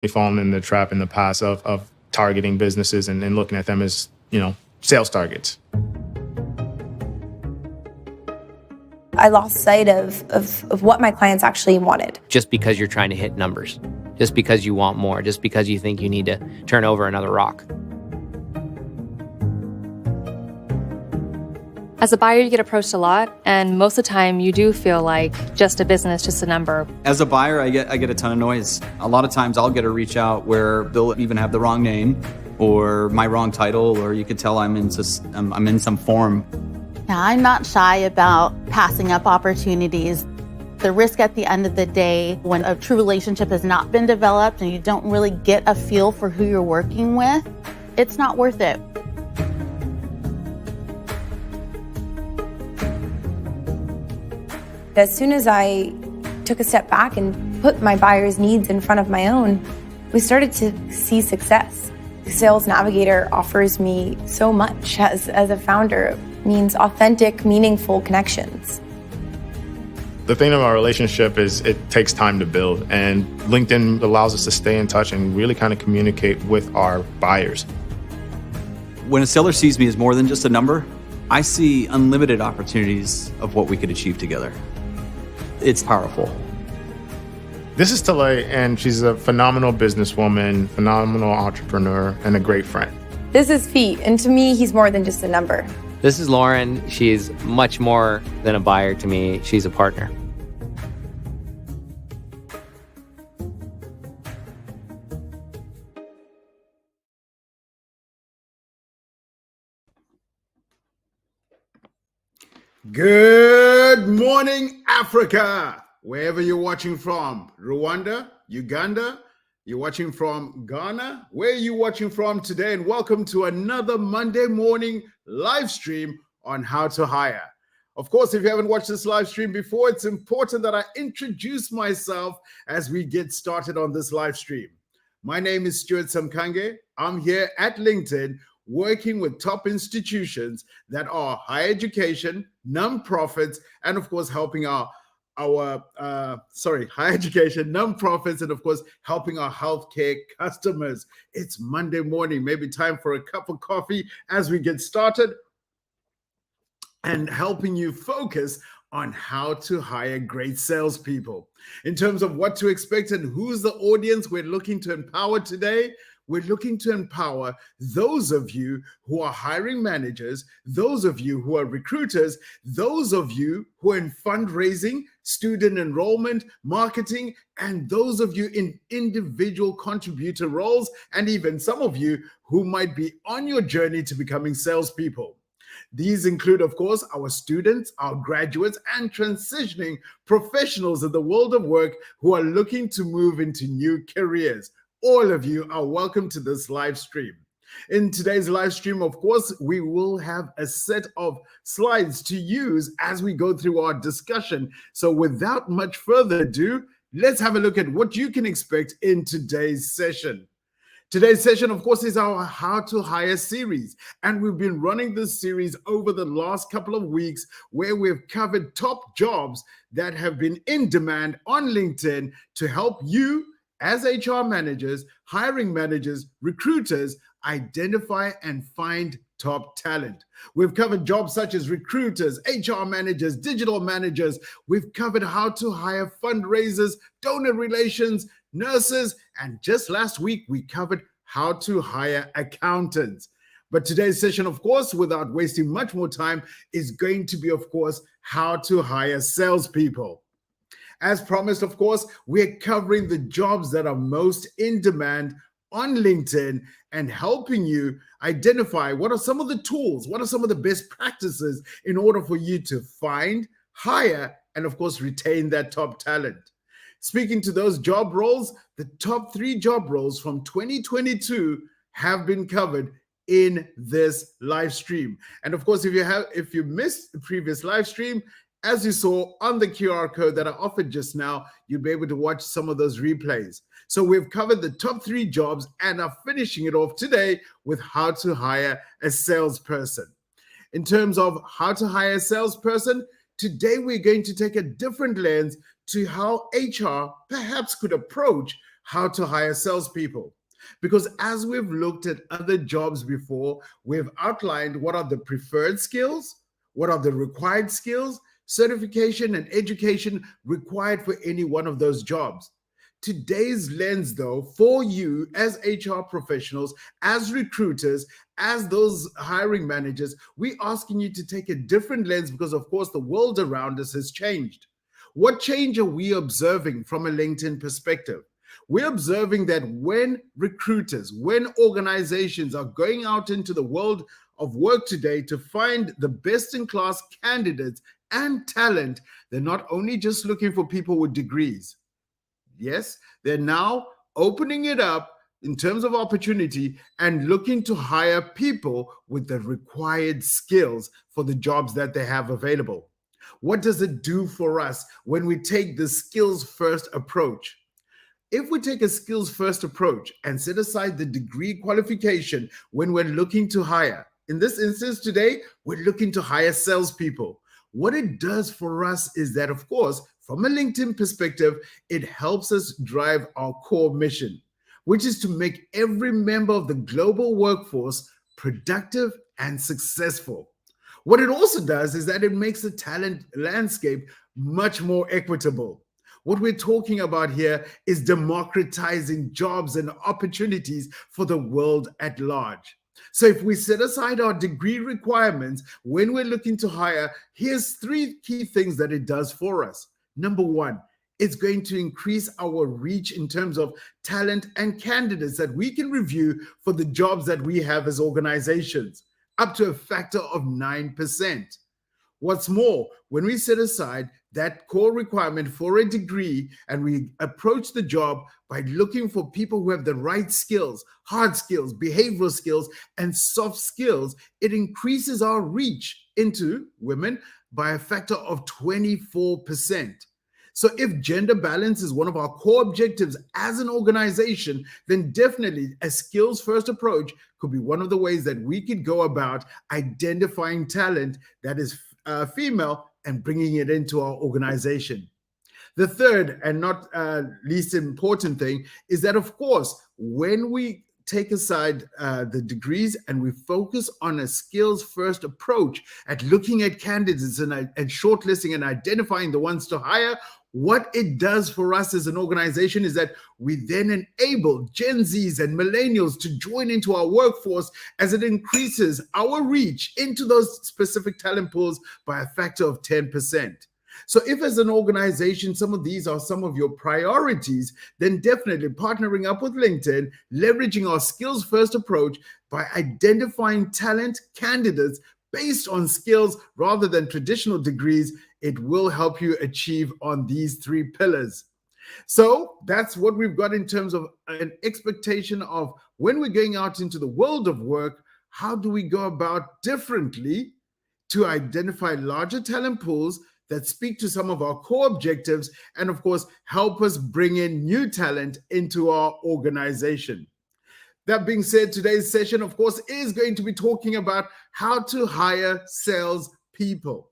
fallen in the trap in the past of targeting businesses and looking at them as, sales targets. I lost sight of what my clients actually wanted. Just because you're trying to hit numbers, just because you want more, just because you think you need to turn over another rock. As a buyer, you get approached a lot, and most of the time you do feel like just a business, just a number. As a buyer, I get a ton of noise. A lot of times I'll get a reach out where they'll even have the wrong name or my wrong title, or you could tell I'm in some form. Yeah, I'm not shy about passing up opportunities. The risk at the end of the day, when a true relationship has not been developed and you don't really get a feel for who you're working with, it's not worth it. As soon as I took a step back and put my buyer's needs in front of my own, we started to see success. Sales Navigator offers me so much as a founder. It means authentic, meaningful connections. The thing about our relationship is it takes time to build, and LinkedIn allows us to stay in touch and really kind of communicate with our buyers. When a seller sees me as more than just a number, I see unlimited opportunities of what we could achieve together. It's powerful. This is Talay, and she's a phenomenal businesswoman, phenomenal entrepreneur, and a great friend. This is Feet, and to me, he's more than just a number. This is Lauren. She's much more than a buyer to me. She's a partner. Good morning, Africa. Wherever you're watching from, Rwanda, Uganda, you're watching from Ghana, where are you watching from today? And welcome to another Monday morning live stream on how to hire. Of course, if you haven't watched this live stream before, it's important that I introduce myself as we get started on this live stream. My name is Stuart Samkange. I'm here at LinkedIn working with top institutions that are higher education, nonprofits, and of course, helping higher education, nonprofits, and of course, helping our healthcare customers. It's Monday morning, maybe time for a cup of coffee as we get started and helping you focus on how to hire great salespeople. In terms of what to expect and who's the audience we're looking to empower today, we're looking to empower those of you who are hiring managers, those of you who are recruiters, those of you who are in fundraising, student enrollment, marketing, and those of you in individual contributor roles, and even some of you who might be on your journey to becoming salespeople. These include, of course, our students, our graduates, and transitioning professionals in the world of work who are looking to move into new careers. All of you are welcome to this live stream. In today's live stream, of course, we will have a set of slides to use as we go through our discussion. So without much further ado, let's have a look at what you can expect in today's session. Today's session, of course, is our How to Hire series. And we've been running this series over the last couple of weeks where we've covered top jobs that have been in demand on LinkedIn to help you as HR managers, hiring managers, recruiters, identify and find top talent. We've covered jobs such as recruiters, HR managers, digital managers. We've covered how to hire fundraisers, donor relations, nurses, and just last week, we covered how to hire accountants. But today's session, of course, without wasting much more time, is going to be, of course, how to hire salespeople. As promised, of course, we're covering the jobs that are most in demand on LinkedIn and helping you identify what are some of the tools, what are some of the best practices in order for you to find, hire, and of course, retain that top talent. Speaking to those job roles, the top 3 job roles from 2022 have been covered in this live stream. And of course, if you missed the previous live stream, as you saw on the QR code that I offered just now, you'll be able to watch some of those replays. So we've covered the top 3 jobs and are finishing it off today with how to hire a salesperson. In terms of how to hire a salesperson, today we're going to take a different lens to how HR perhaps could approach how to hire salespeople. Because as we've looked at other jobs before, we've outlined what are the preferred skills, what are the required skills, certification and education required for any one of those jobs. Today's lens, though, for you as HR professionals, as recruiters, as those hiring managers, we're asking you to take a different lens because, of course, the world around us has changed. What change are we observing from a LinkedIn perspective? We're observing that when recruiters, when organizations are going out into the world of work today to find the best-in-class candidates and talent, they're not only just looking for people with degrees. Yes, they're now opening it up in terms of opportunity and looking to hire people with the required skills for the jobs that they have available. What does it do for us when we take the skills-first approach? If we take a skills-first approach and set aside the degree qualification when we're looking to hire, in this instance today, we're looking to hire salespeople. What it does for us is that, of course, from a LinkedIn perspective, it helps us drive our core mission, which is to make every member of the global workforce productive and successful. What it also does is that it makes the talent landscape much more equitable. What we're talking about here is democratizing jobs and opportunities for the world at large. So if we set aside our degree requirements when we're looking to hire, here's 3 key things that it does for us. Number 1, it's going to increase our reach in terms of talent and candidates that we can review for the jobs that we have as organizations, up to a factor of 9%. What's more, when we set aside that core requirement for a degree and we approach the job by looking for people who have the right skills, hard skills, behavioral skills, and soft skills, it increases our reach into women by a factor of 24%. So if gender balance is one of our core objectives as an organization, then definitely a skills-first approach could be one of the ways that we could go about identifying talent that is female and bringing it into our organization. The third and not least important thing is that, of course, when we take aside the degrees and we focus on a skills-first approach at looking at candidates and shortlisting and identifying the ones to hire, what it does for us as an organization is that we then enable Gen Zs and millennials to join into our workforce as it increases our reach into those specific talent pools by a factor of 10%. So if as an organization, some of these are some of your priorities, then definitely partnering up with LinkedIn, leveraging our skills-first approach by identifying talent candidates based on skills rather than traditional degrees, it will help you achieve on these 3 pillars. So that's what we've got in terms of an expectation of when we're going out into the world of work, how do we go about differently to identify larger talent pools that speak to some of our core objectives and, of course, help us bring in new talent into our organization. That being said, today's session, of course, is going to be talking about how to hire salespeople.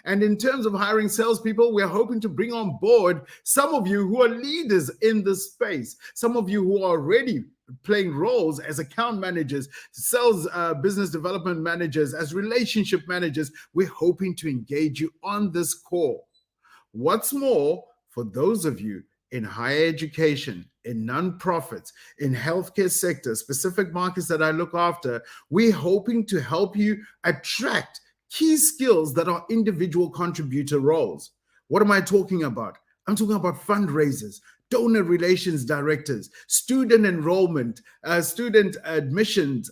And in terms of hiring salespeople, we're hoping to bring on board some of you who are leaders in this space, some of you who are already playing roles as account managers, sales business development managers, as relationship managers. We're hoping to engage you on this call. What's more, for those of you in higher education, in nonprofits, in healthcare sector, specific markets that I look after, we're hoping to help you attract key skills that are individual contributor roles. What am I talking about? I'm talking about fundraisers, donor relations directors, student enrollment, student admissions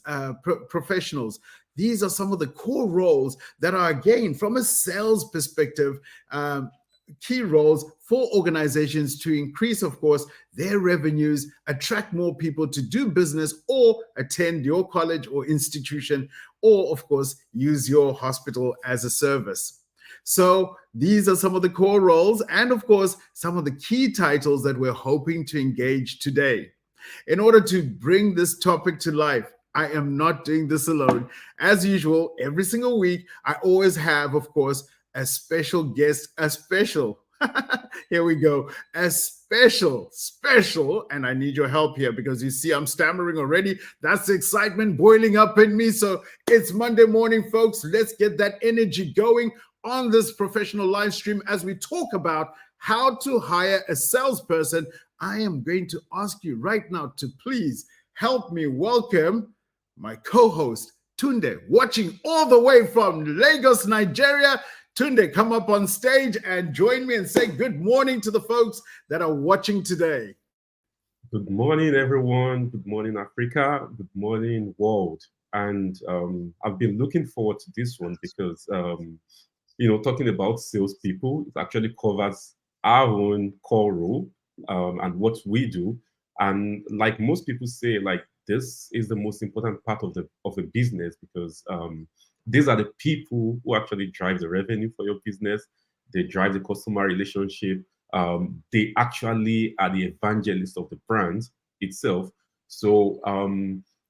professionals. These are some of the core roles that are, again, from a sales perspective, key roles for organizations to increase, of course, their revenues, attract more people to do business or attend your college or institution, or, of course, use your hospital as a service. So these are some of the core roles and, of course, some of the key titles that we're hoping to engage today. In order to bring this topic to life, I am not doing this alone. As usual, every single week, I always have, of course, a special guest, a special Here we go. A special, and I need your help here because you see I'm stammering already. That's the excitement boiling up in me. So it's Monday morning, folks. Let's get that energy going on this professional live stream as we talk about how to hire a salesperson. I am going to ask you right now to please help me welcome my co-host, Tunde, watching all the way from Lagos, Nigeria. Tunde, come up on stage and join me and say good morning to the folks that are watching today. Good morning, everyone. Good morning, Africa. Good morning, world. And I've been looking forward to this one because, talking about salespeople, it actually covers our own core role and what we do. And like most people say, like this is the most important part of a business because these are the people who actually drive the revenue for your business. They drive the customer relationship. They actually are the evangelists of the brand itself. So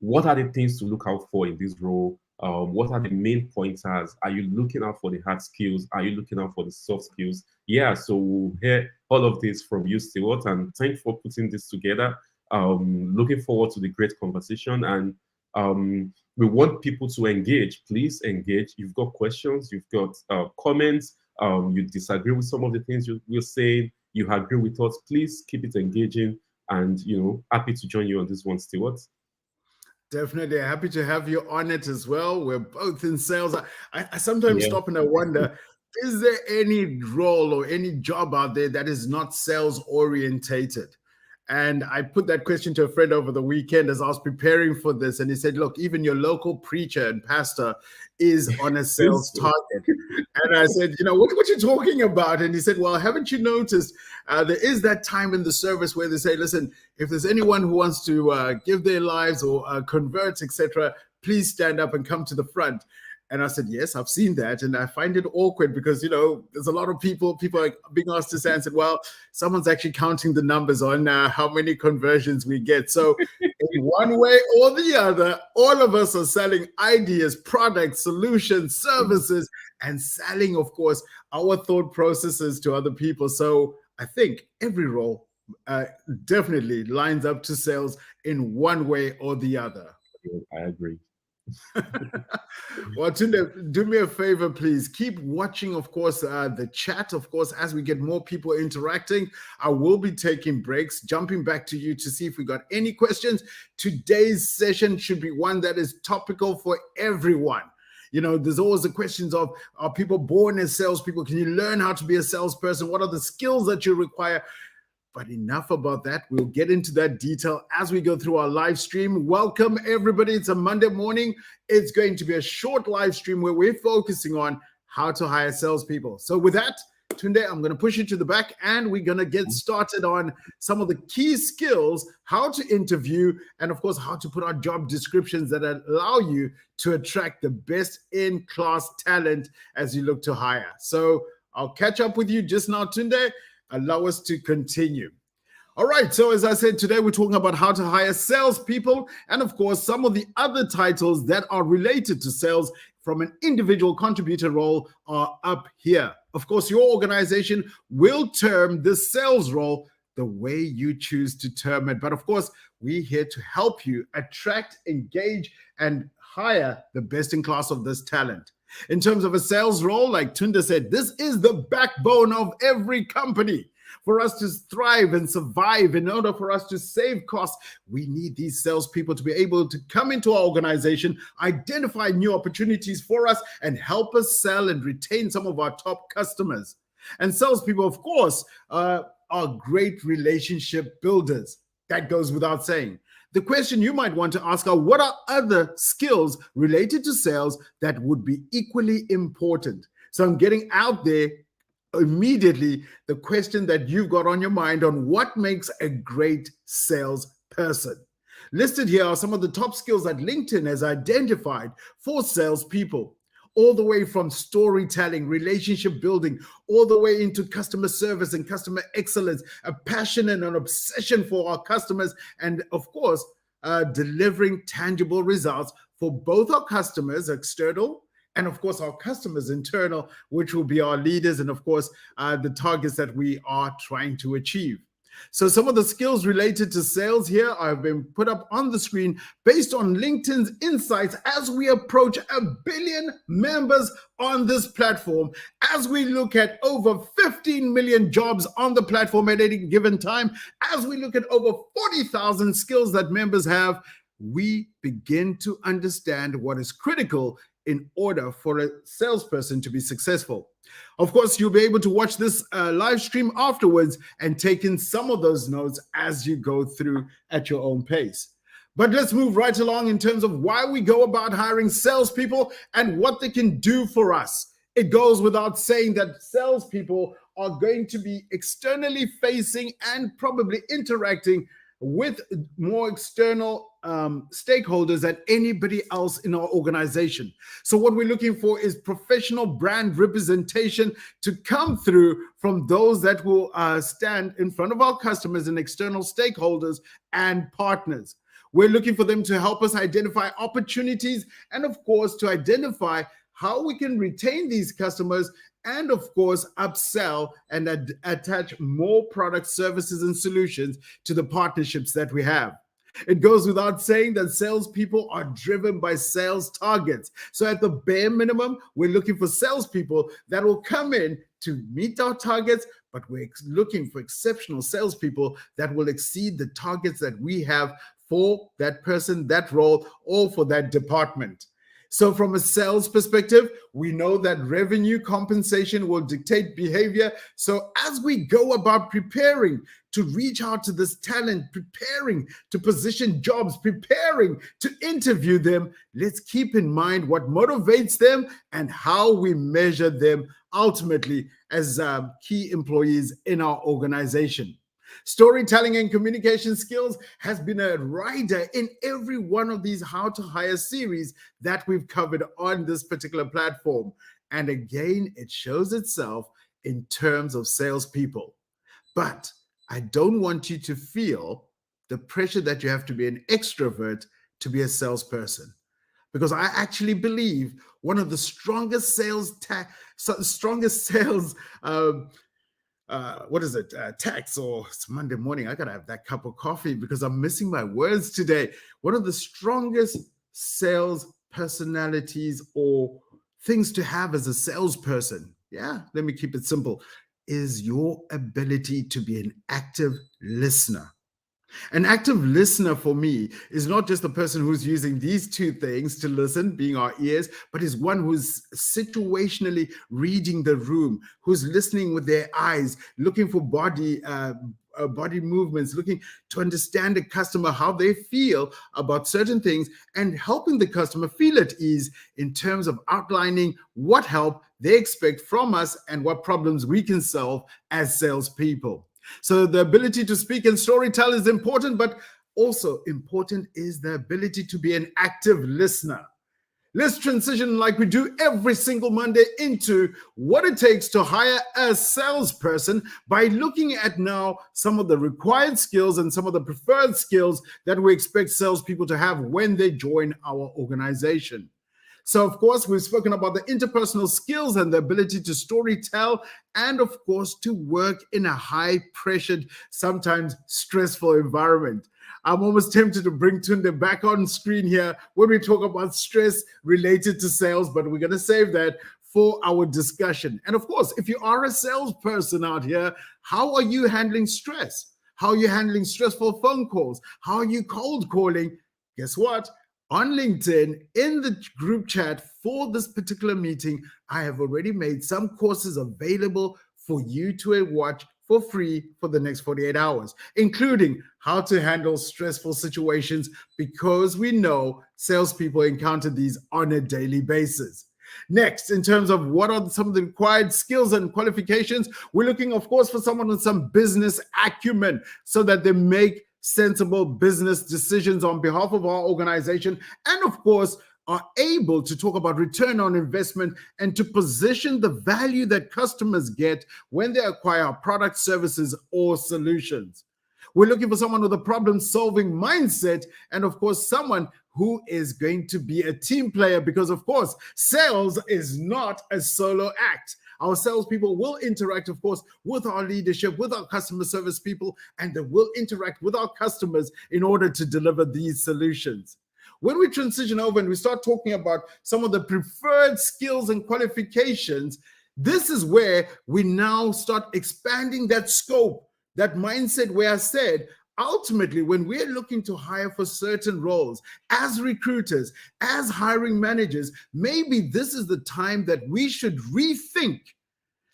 what are the things to look out for in this role? What are the main pointers? Are you looking out for the hard skills? Are you looking out for the soft skills? Yeah, so we'll hear all of this from you, Stewart, and thanks for putting this together. Looking forward to the great conversation, and we want people to engage. Please engage. You've got questions, you've got comments, you disagree with some of the things we're saying, you agree with us. Please keep it engaging, and happy to join you on this one, Stewart. Definitely happy to have you on it as well. We're both in sales. I sometimes stop and I wonder, is there any role or any job out there that is not sales orientated? And I put that question to a friend over the weekend as I was preparing for this. And he said, look, even your local preacher and pastor is on a sales target. And I said, what you talking about? And he said, well, haven't you noticed there is that time in the service where they say, listen, if there's anyone who wants to give their lives or convert, etc., please stand up and come to the front. And I said, yes, I've seen that. And I find it awkward because, there's a lot of people are being asked to say and said, well, someone's actually counting the numbers on how many conversions we get. So in one way or the other, all of us are selling ideas, products, solutions, services, and selling, of course, our thought processes to other people. So I think every role definitely lines up to sales in one way or the other. I agree. Well, Tunde, do me a favor, please. Keep watching, of course, the chat, of course, as we get more people interacting. I will be taking breaks, jumping back to you to see if we got any questions. Today's session should be one that is topical for everyone. There's always the questions of, are people born as salespeople? Can you learn how to be a salesperson? What are the skills that you require? But enough about that. We'll get into that detail as we go through our live stream. Welcome, everybody. It's a Monday morning. It's going to be a short live stream where we're focusing on how to hire salespeople. So with that, Tunde, I'm going to push you to the back and we're going to get started on some of the key skills, how to interview, and of course, how to put out job descriptions that allow you to attract the best in-class talent as you look to hire. So I'll catch up with you just now, Tunde. Allow us to continue. All right, so as I said, today we're talking about how to hire salespeople, and of course, some of the other titles that are related to sales from an individual contributor role are up here. Of course, your organization will term the sales role the way you choose to term it. But of course, we're here to help you attract, engage, and hire the best in class of this talent. In terms of a sales role, like Tunde said, this is the backbone of every company. For us to thrive and survive, in order for us to save costs, we need these salespeople to be able to come into our organization, identify new opportunities for us, and help us sell and retain some of our top customers. And salespeople, of course, are great relationship builders. That goes without saying. The question you might want to ask are, what are other skills related to sales that would be equally important? So I'm getting out there immediately the question that you've got on your mind on what makes a great salesperson. Listed here are some of the top skills that LinkedIn has identified for salespeople, all the way from storytelling, relationship building, all the way into customer service and customer excellence, a passion and an obsession for our customers, and of course, delivering tangible results for both our customers, external and of course our customers internal, which will be our leaders, and of course the targets that we are trying to achieve. So some of the skills related to sales here have been put up on the screen based on LinkedIn's insights as we approach 1 billion members on this platform, as we look at over 15 million jobs on the platform at any given time, as we look at over 40,000 skills that members have. We begin to understand what is critical in order for a salesperson to be successful. Of course, you'll be able to watch this live stream afterwards and take in some of those notes as you go through at your own pace. But let's move right along in terms of why we go about hiring salespeople and what they can do for us. It goes without saying that salespeople are going to be externally facing and probably interacting with more external stakeholders than anybody else in our organization. So what we're looking for is professional brand representation to come through from those that will stand in front of our customers and external stakeholders and partners. We're looking for them to help us identify opportunities and, of course, to identify how we can retain these customers and, of course, upsell and attach more products, services, and solutions to the partnerships that we have. It goes without saying that salespeople are driven by sales targets. So at the bare minimum, we're looking for salespeople that will come in to meet our targets, but we're looking for exceptional salespeople that will exceed the targets that we have for that person, that role, or for that department. So from a sales perspective, we know that revenue compensation will dictate behavior. So as we go about preparing to reach out to this talent, preparing to position jobs, preparing to interview them, let's keep in mind what motivates them and how we measure them ultimately as key employees in our organization. Storytelling and communication skills has been a rider in every one of these How to Hire series that we've covered on this particular platform. And again, it shows itself in terms of salespeople. But I don't want you to feel the pressure that you have to be an extrovert to be a salesperson. Because I actually believe one of the strongest sales tax, or it's Monday morning. I gotta have that cup of coffee because I'm missing my words today. One of the strongest sales personalities or things to have as a salesperson, let me keep it simple, is your ability to be an active listener. An active listener for me is not just the person who's using these two things to listen, being our ears, but is one who's situationally reading the room, who's listening with their eyes, looking for body movements, looking to understand the customer, how they feel about certain things, and helping the customer feel at ease in terms of outlining what help they expect from us and what problems we can solve as salespeople. So the ability to speak and storytell is important, but also important is the ability to be an active listener. Let's transition like we do every single Monday into what it takes to hire a salesperson by looking at now some of the required skills and some of the preferred skills that we expect salespeople to have when they join our organization. So, of course, we've spoken about the interpersonal skills and the ability to storytell and, of course, to work in a high-pressured, sometimes stressful environment. I'm almost tempted to bring Tunde back on screen here when we talk about stress related to sales, but we're going to save that for our discussion. And, of course, if you are a salesperson out here, how are you handling stress? How are you handling stressful phone calls? How are you cold calling? Guess what? On LinkedIn, in the group chat for this particular meeting, I have already made some courses available for you to watch for free for the next 48 hours, including how to handle stressful situations, because we know salespeople encounter these on a daily basis. Next, in terms of what are some of the required skills and qualifications, we're looking, of course, for someone with some business acumen so that they make sensible business decisions on behalf of our organization, and of course are able to talk about return on investment and to position the value that customers get when they acquire our products, services, or solutions. We're looking for someone with a problem-solving mindset and, of course, someone who is going to be a team player, because of course, sales is not a solo act. Our salespeople will interact, of course, with our leadership, with our customer service people, and they will interact with our customers in order to deliver these solutions. When we transition over and we start talking about some of the preferred skills and qualifications, this is where we now start expanding that scope, that mindset, where I said, ultimately, when we're looking to hire for certain roles as recruiters, as hiring managers, maybe this is the time that we should rethink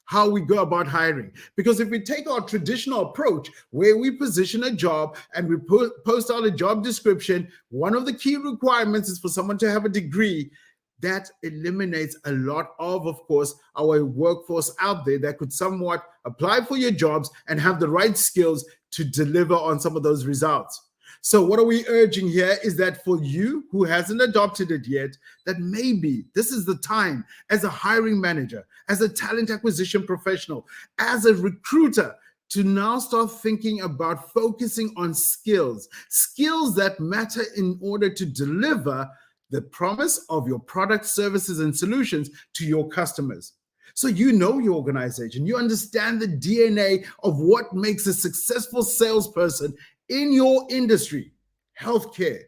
how we go about hiring. Because if we take our traditional approach where we position a job and we post out a job description, one of the key requirements is for someone to have a degree. That eliminates a lot of course, our workforce out there that could somewhat apply for your jobs and have the right skills to deliver on some of those results. So what are we urging here is that for you who hasn't adopted it yet, that maybe this is the time as a hiring manager, as a talent acquisition professional, as a recruiter, to now start thinking about focusing on skills that matter in order to deliver the promise of your products, services, and solutions to your customers. So you know your organization, you understand the DNA of what makes a successful salesperson in your industry, healthcare,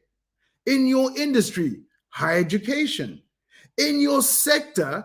in your industry, higher education, in your sector,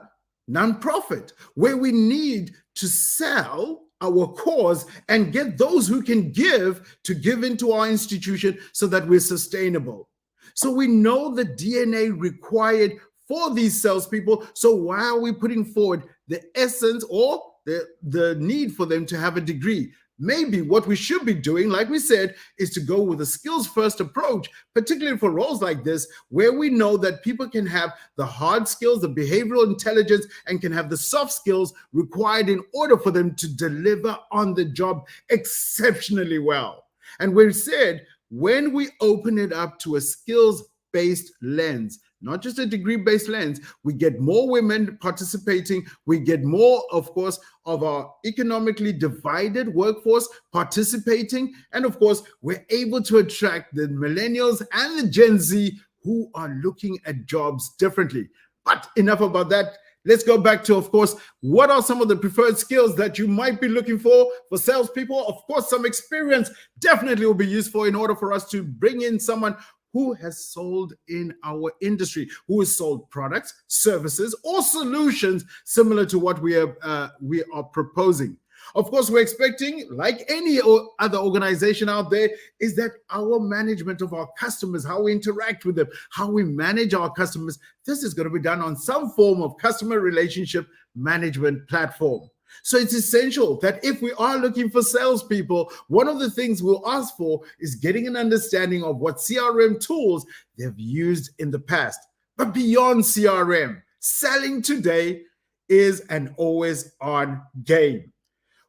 nonprofit, where we need to sell our cause and get those who can give to give into our institution so that we're sustainable. So we know the DNA required for these salespeople. So why are we putting forward the essence or the need for them to have a degree? Maybe what we should be doing, like we said, is to go with a skills-first approach, particularly for roles like this, where we know that people can have the hard skills, the behavioral intelligence, and can have the soft skills required in order for them to deliver on the job exceptionally well. And we said, when we open it up to a skills-based lens, not just a degree-based lens, we get more women participating. We get more, of course, of our economically divided workforce participating. And of course, we're able to attract the millennials and the Gen Z who are looking at jobs differently. But enough about that. Let's go back to, of course, what are some of the preferred skills that you might be looking for salespeople? Of course, some experience definitely will be useful in order for us to bring in someone who has sold in our industry, who has sold products, services, or solutions similar to what we are proposing. Of course, we're expecting, like any other organization out there, is that our management of our customers, how we interact with them, how we manage our customers, this is going to be done on some form of customer relationship management platform. So it's essential that if we are looking for salespeople, one of the things we'll ask for is getting an understanding of what CRM tools they've used in the past. But beyond CRM, selling today is an always-on game.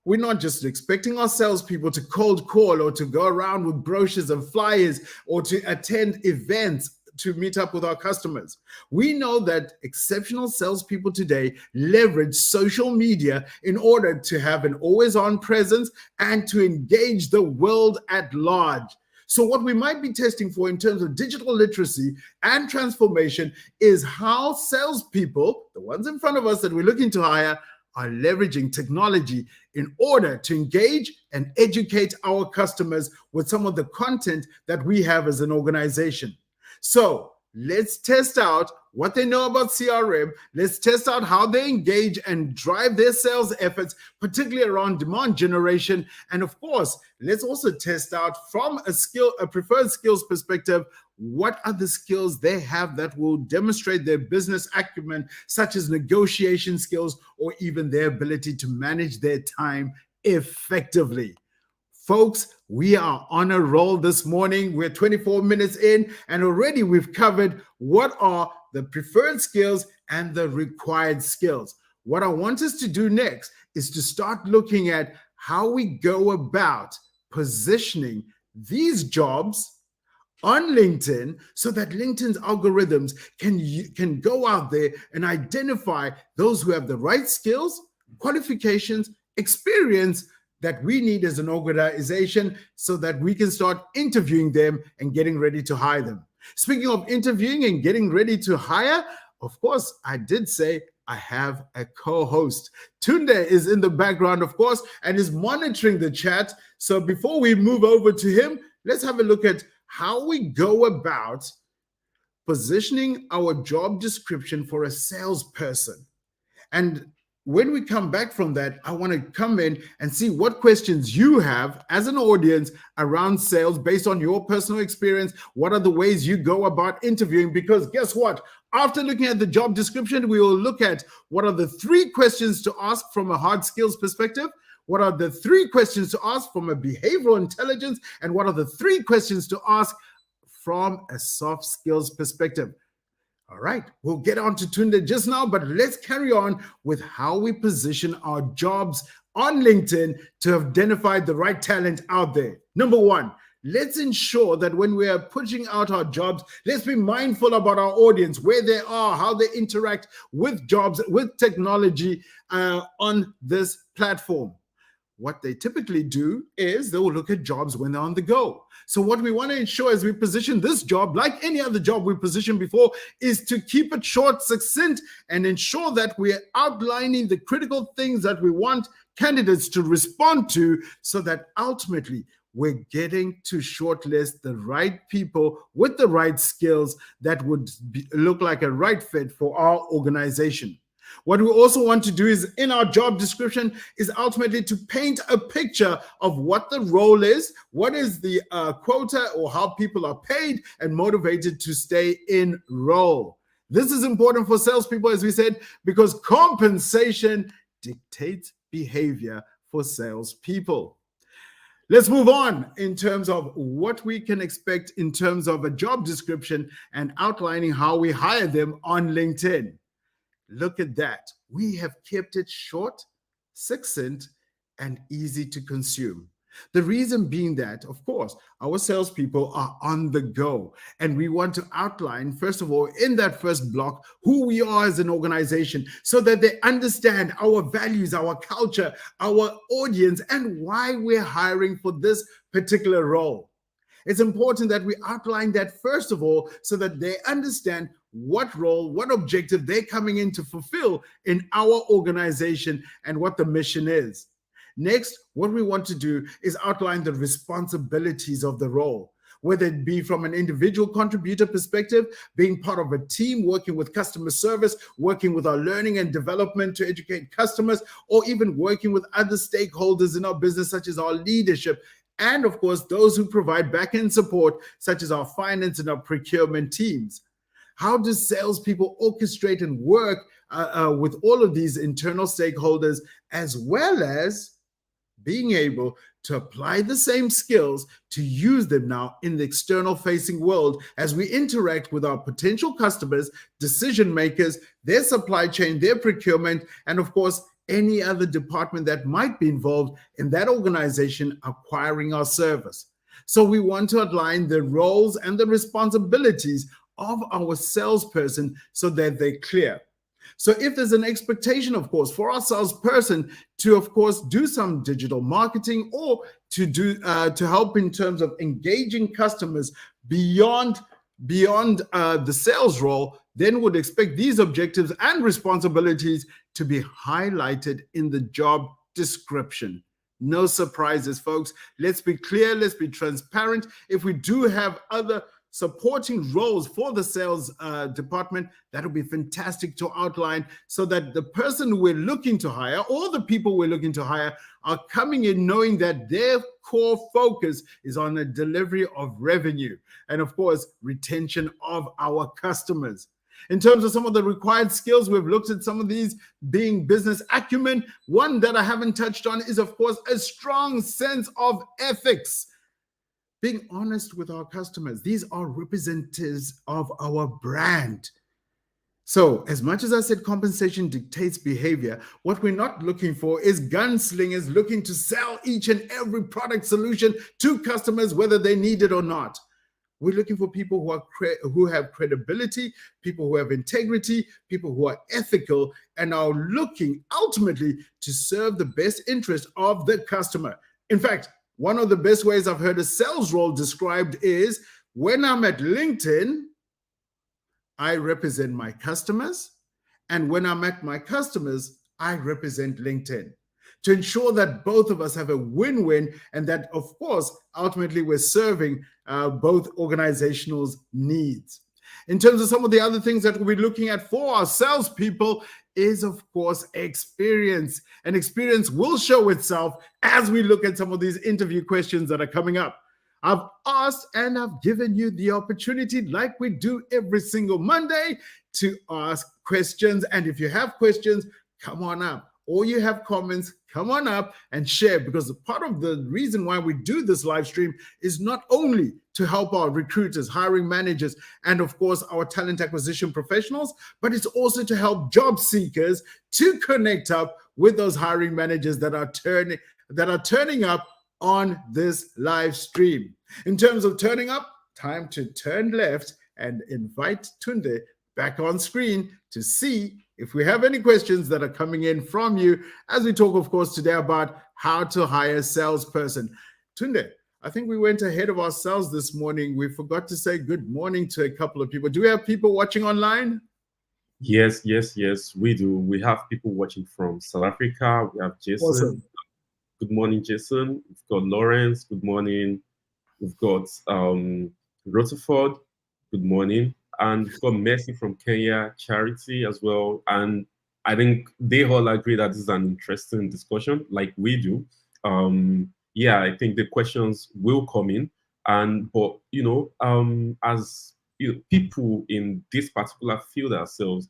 We're not just expecting our salespeople to cold call or to go around with brochures and flyers or to attend events to meet up with our customers. We know that exceptional salespeople today leverage social media in order to have an always-on presence and to engage the world at large. So what we might be testing for in terms of digital literacy and transformation is how salespeople, the ones in front of us that we're looking to hire, are leveraging technology in order to engage and educate our customers with some of the content that we have as an organization. So let's test out what they know about CRM. Let's test out how they engage and drive their sales efforts, particularly around demand generation. And of course, let's also test out from a preferred skills perspective, what are the skills they have that will demonstrate their business acumen, such as negotiation skills or even their ability to manage their time effectively. Folks, we are on a roll this morning. We're 24 minutes in, and already we've covered what are the preferred skills and the required skills. What I want us to do next is to start looking at how we go about positioning these jobs on LinkedIn so that LinkedIn's algorithms can go out there and identify those who have the right skills, qualifications, experience that we need as an organization so that we can start interviewing them and getting ready to hire them. Speaking of interviewing and getting ready to hire, of course, I did say I have a co-host. Tunde is in the background, of course, and is monitoring the chat. So before we move over to him, let's have a look at how we go about positioning our job description for a salesperson. And when we come back from that, I want to come in and see what questions you have as an audience around sales based on your personal experience. What are the ways you go about interviewing? Because guess what? After looking at the job description, we will look at what are the 3 questions to ask from a hard skills perspective, what are the 3 questions to ask from a behavioral intelligence, and what are the 3 questions to ask from a soft skills perspective. All right, we'll get on to Tunde just now, but let's carry on with how we position our jobs on LinkedIn to identify the right talent out there. Number 1, let's ensure that when we are pushing out our jobs, let's be mindful about our audience, where they are, how they interact with jobs, with technology on this platform. What they typically do is they will look at jobs when they're on the go. So what we want to ensure as we position this job, like any other job we positioned before, is to keep it short, succinct, and ensure that we're outlining the critical things that we want candidates to respond to, so that ultimately we're getting to shortlist the right people with the right skills that would look like a right fit for our organization. What we also want to do is, in our job description, is ultimately to paint a picture of what the role is, what is the quota, or how people are paid and motivated to stay in role. This is important for salespeople, as we said, because compensation dictates behavior for salespeople. Let's move on in terms of what we can expect in terms of a job description and outlining how we hire them on LinkedIn. Look at that. We have kept it short, succinct, and easy to consume. The reason being that, of course, our salespeople are on the go, and we want to outline, first of all, in that first block, who we are as an organization, so that they understand our values, our culture, our audience, and why we're hiring for this particular role. It's important that we outline that first of all, so that they understand what role, what objective they're coming in to fulfill in our organization and what the mission is. Next, what we want to do is outline the responsibilities of the role, whether it be from an individual contributor perspective, being part of a team, working with customer service, working with our learning and development to educate customers, or even working with other stakeholders in our business, such as our leadership, and of course, those who provide back-end support, such as our finance and our procurement teams. How do salespeople orchestrate and work with all of these internal stakeholders, as well as being able to apply the same skills to use them now in the external facing world as we interact with our potential customers, decision makers, their supply chain, their procurement, and of course, any other department that might be involved in that organization acquiring our service. So we want to outline the roles and the responsibilities of our salesperson so that they're clear. So if there's an expectation, of course, for our salesperson to, of course, do some digital marketing or to help in terms of engaging customers beyond the sales role, then would expect these objectives and responsibilities to be highlighted in the job description. No surprises, folks. Let's be clear. Let's be transparent. If we do have other supporting roles for the sales department, that would be fantastic to outline, so that the person we're looking to hire or the people we're looking to hire are coming in knowing that their core focus is on the delivery of revenue and, of course, retention of our customers. In terms of some of the required skills, we've looked at some of these being business acumen. One that I haven't touched on is, of course, a strong sense of ethics. Being honest with our customers. These are representatives of our brand. So as much as I said compensation dictates behavior, what we're not looking for is gunslingers looking to sell each and every product solution to customers, whether they need it or not. We're looking for people who have credibility, people who have integrity, people who are ethical, and are looking ultimately to serve the best interest of the customer. In fact, one of the best ways I've heard a sales role described is when I'm at LinkedIn, I represent my customers. And when I'm at my customers, I represent LinkedIn, to ensure that both of us have a win-win, and that, of course, ultimately we're serving both organizationals' needs. In terms of some of the other things that we'll be looking at for our salespeople is, of course, experience. And experience will show itself as we look at some of these interview questions that are coming up. I've asked and I've given you the opportunity, like we do every single Monday, to ask questions. And if you have questions, come on up. Or you have comments, come on up and share, because part of the reason why we do this live stream is not only to help our recruiters, hiring managers, and of course our talent acquisition professionals, but it's also to help job seekers to connect up with those hiring managers that are turning up on this live stream. In terms of turning up, time to turn left and invite Tunde back on screen to see if we have any questions that are coming in from you, as we talk, of course, today about how to hire a salesperson. Tunde, I think we went ahead of ourselves this morning. We forgot to say good morning to a couple of people. Do we have people watching online? Yes, we do. We have people watching from South Africa. We have Jason. Awesome. Good morning, Jason. We've got Lawrence. Good morning. We've got Rutherford. Good morning. And we've got Mercy from Kenya, Charity as well. And I think they all agree that this is an interesting discussion, like we do. Yeah, I think the questions will come in. But as people in this particular field ourselves,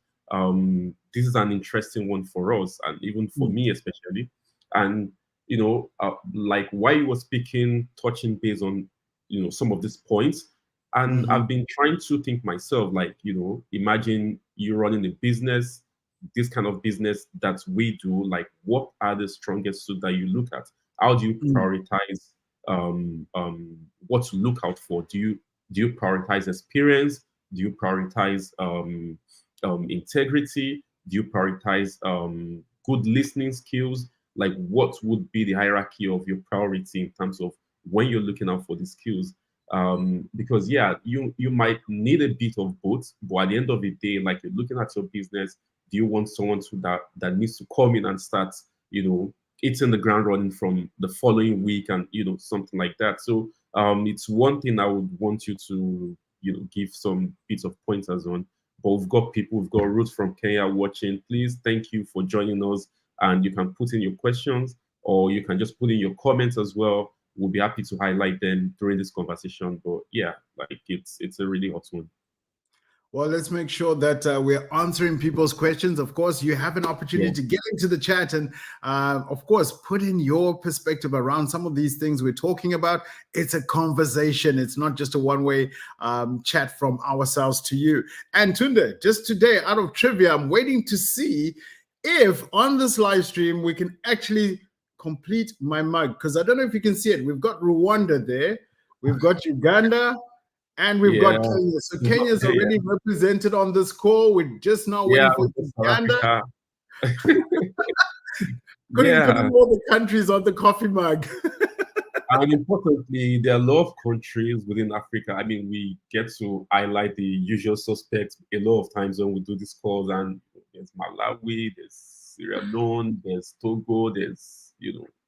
this is an interesting one for us, and even for me especially. And like why you were speaking, touching base on some of these points. And I've been trying to think myself, like, imagine you running a business, this kind of business that we do, like what are the strongest suits that you look at? How do you prioritize what to look out for? Do you prioritize experience? Do you prioritize integrity? Do you prioritize good listening skills? Like what would be the hierarchy of your priority in terms of when you're looking out for the skills? Because you might need a bit of both, but at the end of the day, like you're looking at your business, do you want someone that needs to come in and start, hitting the ground running from the following week and something like that? So it's one thing I would want you to give some bits of pointers on. But we've got Ruth from Kenya watching. Please, thank you for joining us, and you can put in your questions or you can just put in your comments as well. We'll be happy to highlight them during this conversation. But yeah, like it's a really hot one. Well, let's make sure that we're answering people's questions. Of course, you have an opportunity to get into the chat and, of course, put in your perspective around some of these things we're talking about. It's a conversation. It's not just a one-way chat from ourselves to you. And Tunde, just today, out of trivia, I'm waiting to see if on this live stream we can actually complete my mug, because I don't know if you can see it. We've got Rwanda there. We've got Uganda. And we've got Kenya. So Kenya's already represented on this call. We're just now waiting for Uganda. Couldn't put in all the countries on the coffee mug. And importantly, there are a lot of countries within Africa. I mean, we get to highlight the usual suspects a lot of times when we do these calls. And there's Malawi, there's Sierra Leone, there's Togo, there's,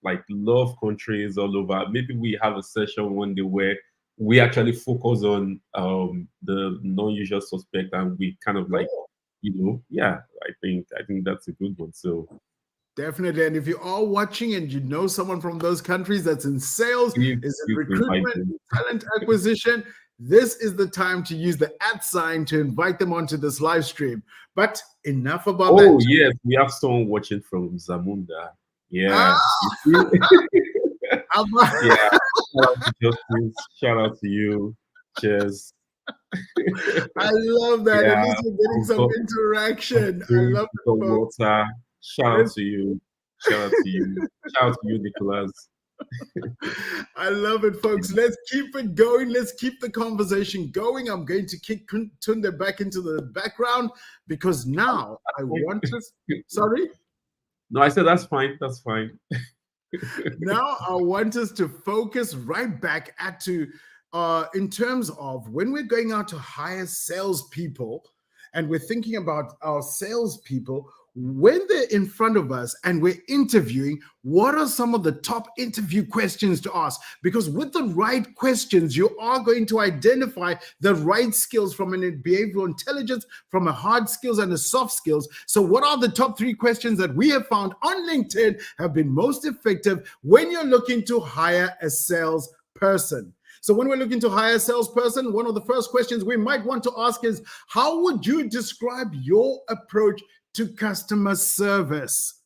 like a lot of countries all over. Maybe we have a session one day where we actually focus on the non-usual suspect, and we kind of like, I think that's a good one. So definitely. And if you are watching and you know someone from those countries that's in sales, is in recruitment, talent acquisition, this is the time to use the @ to invite them onto this live stream. But enough about that. Oh yes, we have someone watching from Zamunda. Yeah. Yeah. Shout out to Justice. Shout out to you. Cheers. I love that. At least we're getting some interaction. I love it. Water. Shout out to you. Shout out to you. Shout out to you, Nicholas. I love it, folks. Let's keep it going. Let's keep the conversation going. I'm going to kick Tunde back into the background because now I want to. Sorry? No, I said that's fine. That's fine. Now I want us to focus right back to in terms of when we're going out to hire salespeople and we're thinking about our salespeople, when they're in front of us and we're interviewing, what are some of the top interview questions to ask? Because with the right questions, you are going to identify the right skills from a behavioral intelligence, from a hard skills and a soft skills. So what are the top 3 questions that we have found on LinkedIn have been most effective when you're looking to hire a salesperson? So when we're looking to hire a salesperson, one of the first questions we might want to ask is, how would you describe your approach to customer service?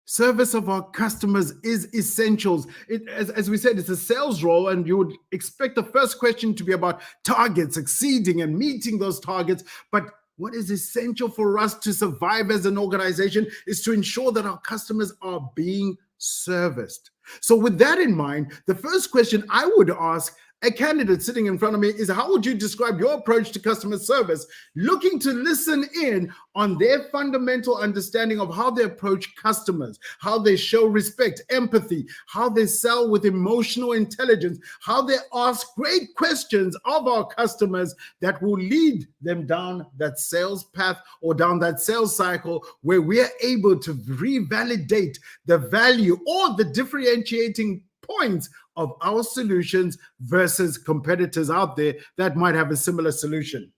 Service of our customers is essentials. As we said, it's a sales role, and you would expect the first question to be about targets, exceeding and meeting those targets. But what is essential for us to survive as an organization is to ensure that our customers are being serviced. So with that in mind, the first question I would ask a candidate sitting in front of me is, how would you describe your approach to customer service? Looking to listen in on their fundamental understanding of how they approach customers, how they show respect, empathy, how they sell with emotional intelligence, how they ask great questions of our customers that will lead them down that sales path or down that sales cycle where we are able to revalidate the value or the differentiating points of our solutions versus competitors out there that might have a similar solution.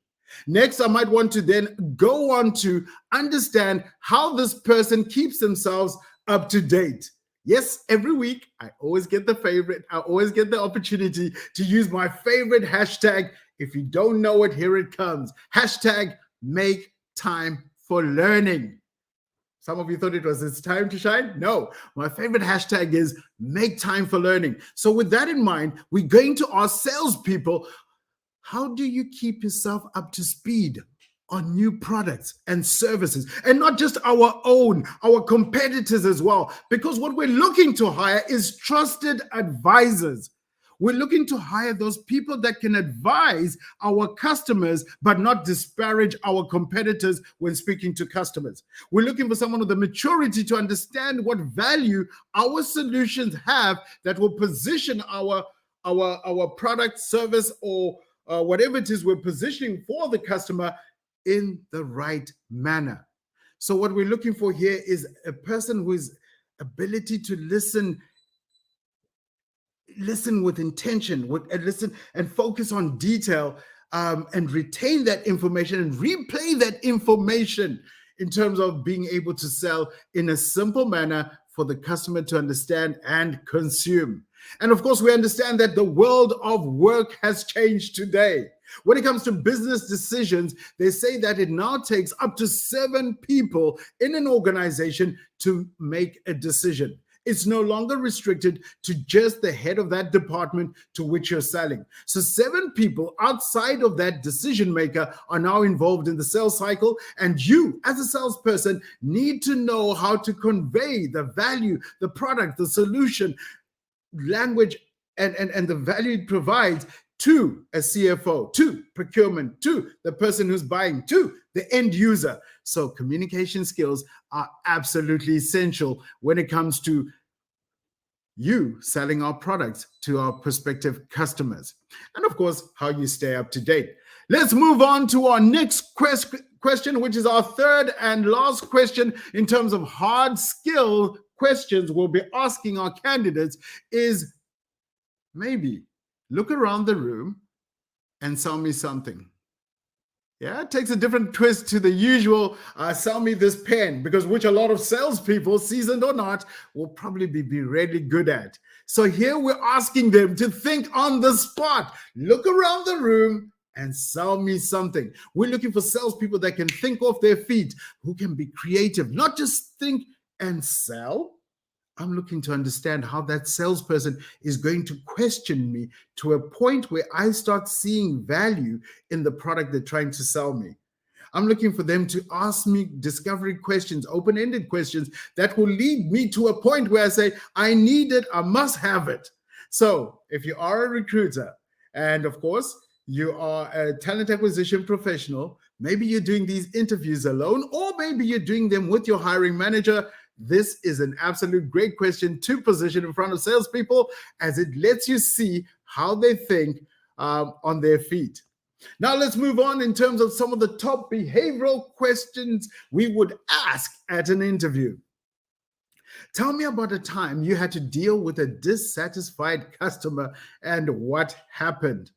Next, I might want to then go on to understand how this person keeps themselves up to date. Yes, every week, I always get the opportunity to use my favorite hashtag. If you don't know it, here it comes. Hashtag make time for learning. Some of you thought it's time to shine. No, my favorite hashtag is make time for learning. So with that in mind, we're going to ask salespeople, how do you keep yourself up to speed on new products and services? And not just our own, our competitors as well. Because what we're looking to hire is trusted advisors. We're looking to hire those people that can advise our customers, but not disparage our competitors when speaking to customers. We're looking for someone with the maturity to understand what value our solutions have that will position our product, service, or whatever it is we're positioning for the customer in the right manner. So what we're looking for here is a person who is ability to listen with intention, listen and focus on detail, and retain that information and replay that information in terms of being able to sell in a simple manner for the customer to understand and consume. And of course, we understand that the world of work has changed today. When it comes to business decisions, they say that it now takes up to 7 people in an organization to make a decision. It's no longer restricted to just the head of that department to which you're selling. So 7 people outside of that decision maker are now involved in the sales cycle. And you, as a salesperson, need to know how to convey the value, the product, the solution, language, and the value it provides to a CFO, to procurement, to the person who's buying, to the end user. So communication skills are absolutely essential when it comes to you selling our products to our prospective customers. And of course, how you stay up to date. Let's move on to our next question, which is our third and last question in terms of hard skill questions we'll be asking our candidates is maybe look around the room and sell me something. Yeah, it takes a different twist to the usual sell me this pen, because which a lot of salespeople, seasoned or not, will probably be really good at. So here we're asking them to think on the spot, look around the room and sell me something. We're looking for salespeople that can think off their feet, who can be creative, not just think and sell. I'm looking to understand how that salesperson is going to question me to a point where I start seeing value in the product they're trying to sell me. I'm looking for them to ask me discovery questions, open-ended questions that will lead me to a point where I say, I need it, I must have it. So if you are a recruiter, and of course, you are a talent acquisition professional, maybe you're doing these interviews alone, or maybe you're doing them with your hiring manager, this is an absolute great question to position in front of salespeople, as it lets you see how they think on their feet. Now let's move on in terms of some of the top behavioral questions we would ask at an interview. Tell me about a time you had to deal with a dissatisfied customer and what happened.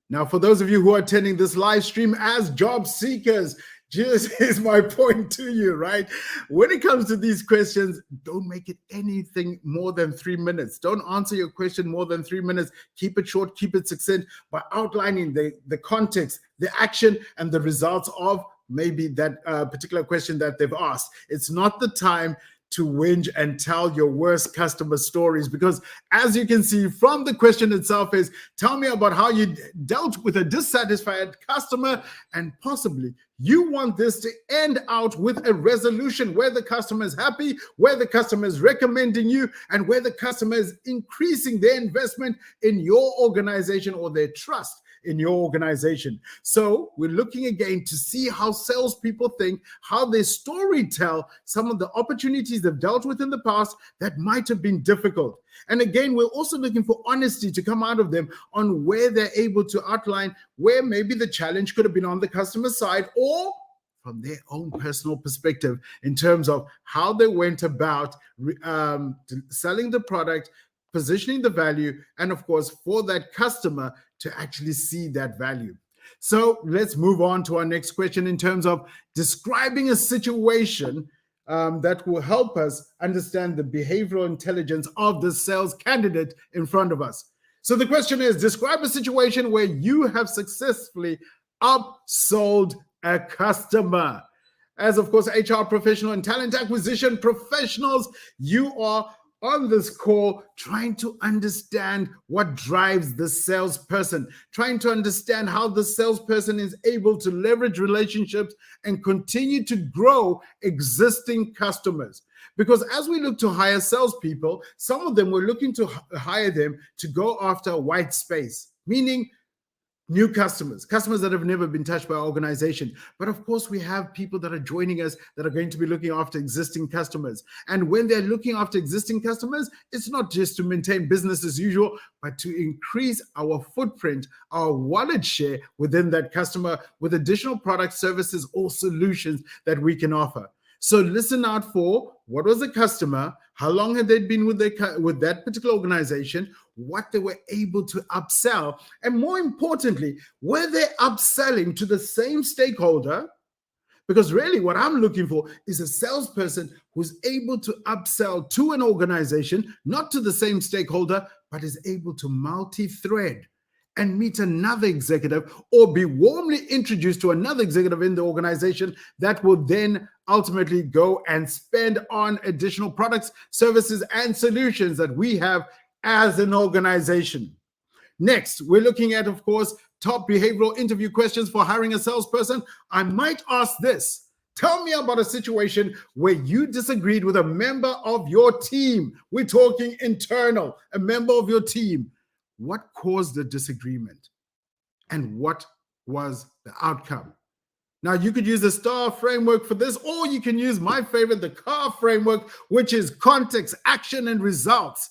Now, for those of you who are attending this live stream as job seekers, just is my point to you, right? When it comes to these questions, don't make it anything more than 3 minutes. Don't answer your question more than 3 minutes. Keep it short, keep it succinct by outlining the context, the action, and the results of maybe that particular question that they've asked. It's not the time to whinge and tell your worst customer stories, because as you can see from the question itself is, tell me about how you dealt with a dissatisfied customer, and possibly you want this to end out with a resolution where the customer is happy, where the customer is recommending you, and where the customer is increasing their investment in your organization or their trust in your organization. So we're looking again to see how salespeople think, how they story tell some of the opportunities they've dealt with in the past that might have been difficult. And again, we're also looking for honesty to come out of them on where they're able to outline where maybe the challenge could have been on the customer side or from their own personal perspective in terms of how they went about selling the product, positioning the value, and of course, for that customer to actually see that value. So let's move on to our next question in terms of describing a situation that will help us understand the behavioral intelligence of the sales candidate in front of us. So the question is, describe a situation where you have successfully upsold a customer. As of course, HR professional and talent acquisition professionals, you are on this call trying to understand what drives the salesperson, trying to understand how the salesperson is able to leverage relationships and continue to grow existing customers. Because as we look to hire salespeople, some of them we're looking to hire them to go after white space, meaning new customers that have never been touched by our organization. But of course, we have people that are joining us that are going to be looking after existing customers. And when they're looking after existing customers, it's not just to maintain business as usual, but to increase our footprint, our wallet share within that customer with additional products, services, or solutions that we can offer. So listen out for what was the customer, how long had they been with that particular organization, what they were able to upsell, and more importantly, were they upselling to the same stakeholder? Because really what I'm looking for is a salesperson who's able to upsell to an organization, not to the same stakeholder, but is able to multi-thread and meet another executive or be warmly introduced to another executive in the organization that will then ultimately go and spend on additional products, services, and solutions that we have as an organization. Next, we're looking at, of course, top behavioral interview questions for hiring a salesperson. I might ask this. Tell me about a situation where you disagreed with a member of your team. We're talking internal, a member of your team. What caused the disagreement? And what was the outcome? Now, you could use the STAR framework for this, or you can use my favorite, the CAR framework, which is context, action, and results.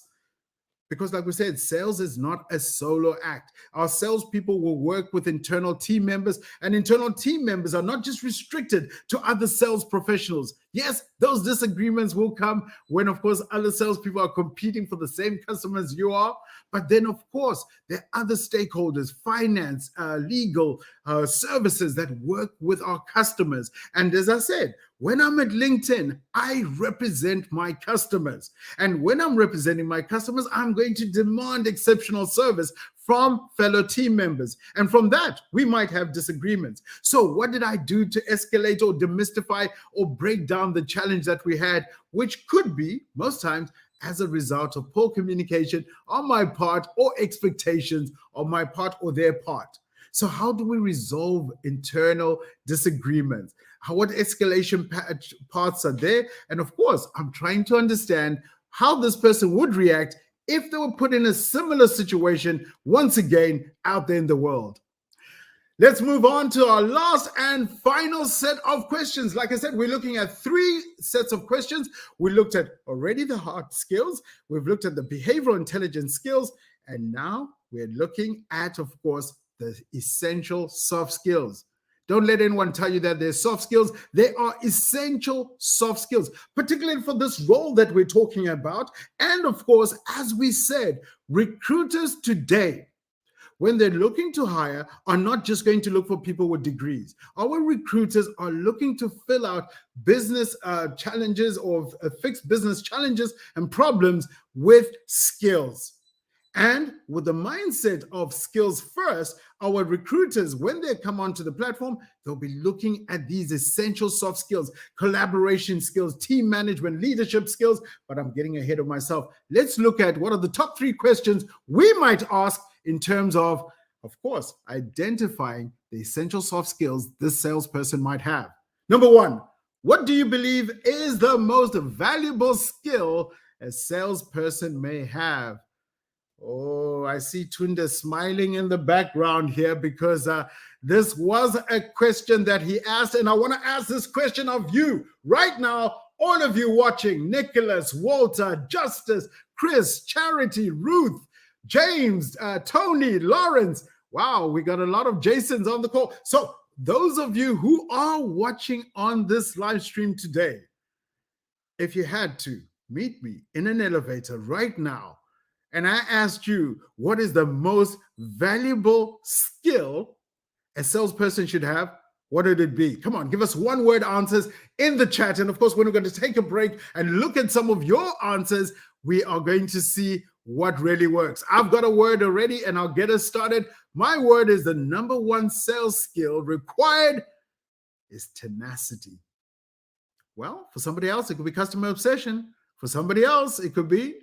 Because like we said, sales is not a solo act. Our salespeople will work with internal team members, and internal team members are not just restricted to other sales professionals. Yes, those disagreements will come when, of course, other salespeople are competing for the same customers you are. But then, of course, there are other stakeholders, finance, legal, services that work with our customers. And as I said, when I'm at LinkedIn, I represent my customers. And when I'm representing my customers, I'm going to demand exceptional service from fellow team members. And from that, we might have disagreements. So what did I do to escalate or demystify or break down the challenge that we had, which could be, most times, as a result of poor communication on my part or expectations on my part or their part? So how do we resolve internal disagreements? What escalation paths are there? And of course, I'm trying to understand how this person would react if they were put in a similar situation once again out there in the world. Let's move on to our last and final set of questions. Like I said, we're looking at 3 sets of questions. We looked at already the hard skills. We've looked at the behavioral intelligence skills. And now we're looking at, of course, the essential soft skills. Don't let anyone tell you that they're soft skills. They are essential soft skills, particularly for this role that we're talking about. And of course, as we said, recruiters today, when they're looking to hire, are not just going to look for people with degrees. Our recruiters are looking to fill out business challenges or fix business challenges and problems with skills. And with the mindset of skills first, our recruiters, when they come onto the platform, they'll be looking at these essential soft skills, collaboration skills, team management, leadership skills. But I'm getting ahead of myself. Let's look at what are the top 3 questions we might ask in terms of course, identifying the essential soft skills this salesperson might have. Number 1, what do you believe is the most valuable skill a salesperson may have? Oh, I see Tunde smiling in the background here because this was a question that he asked. And I want to ask this question of you right now, all of you watching, Nicholas, Walter, Justice, Chris, Charity, Ruth, James, Tony, Lawrence. Wow, we got a lot of Jasons on the call. So those of you who are watching on this live stream today, if you had to meet me in an elevator right now, and I asked you, what is the most valuable skill a salesperson should have? What would it be? Come on, give us one-word answers in the chat. And of course, when we're going to take a break and look at some of your answers, we are going to see what really works. I've got a word already, and I'll get us started. My word is the number 1 sales skill required is tenacity. Well, for somebody else, it could be customer obsession. For somebody else, it could be,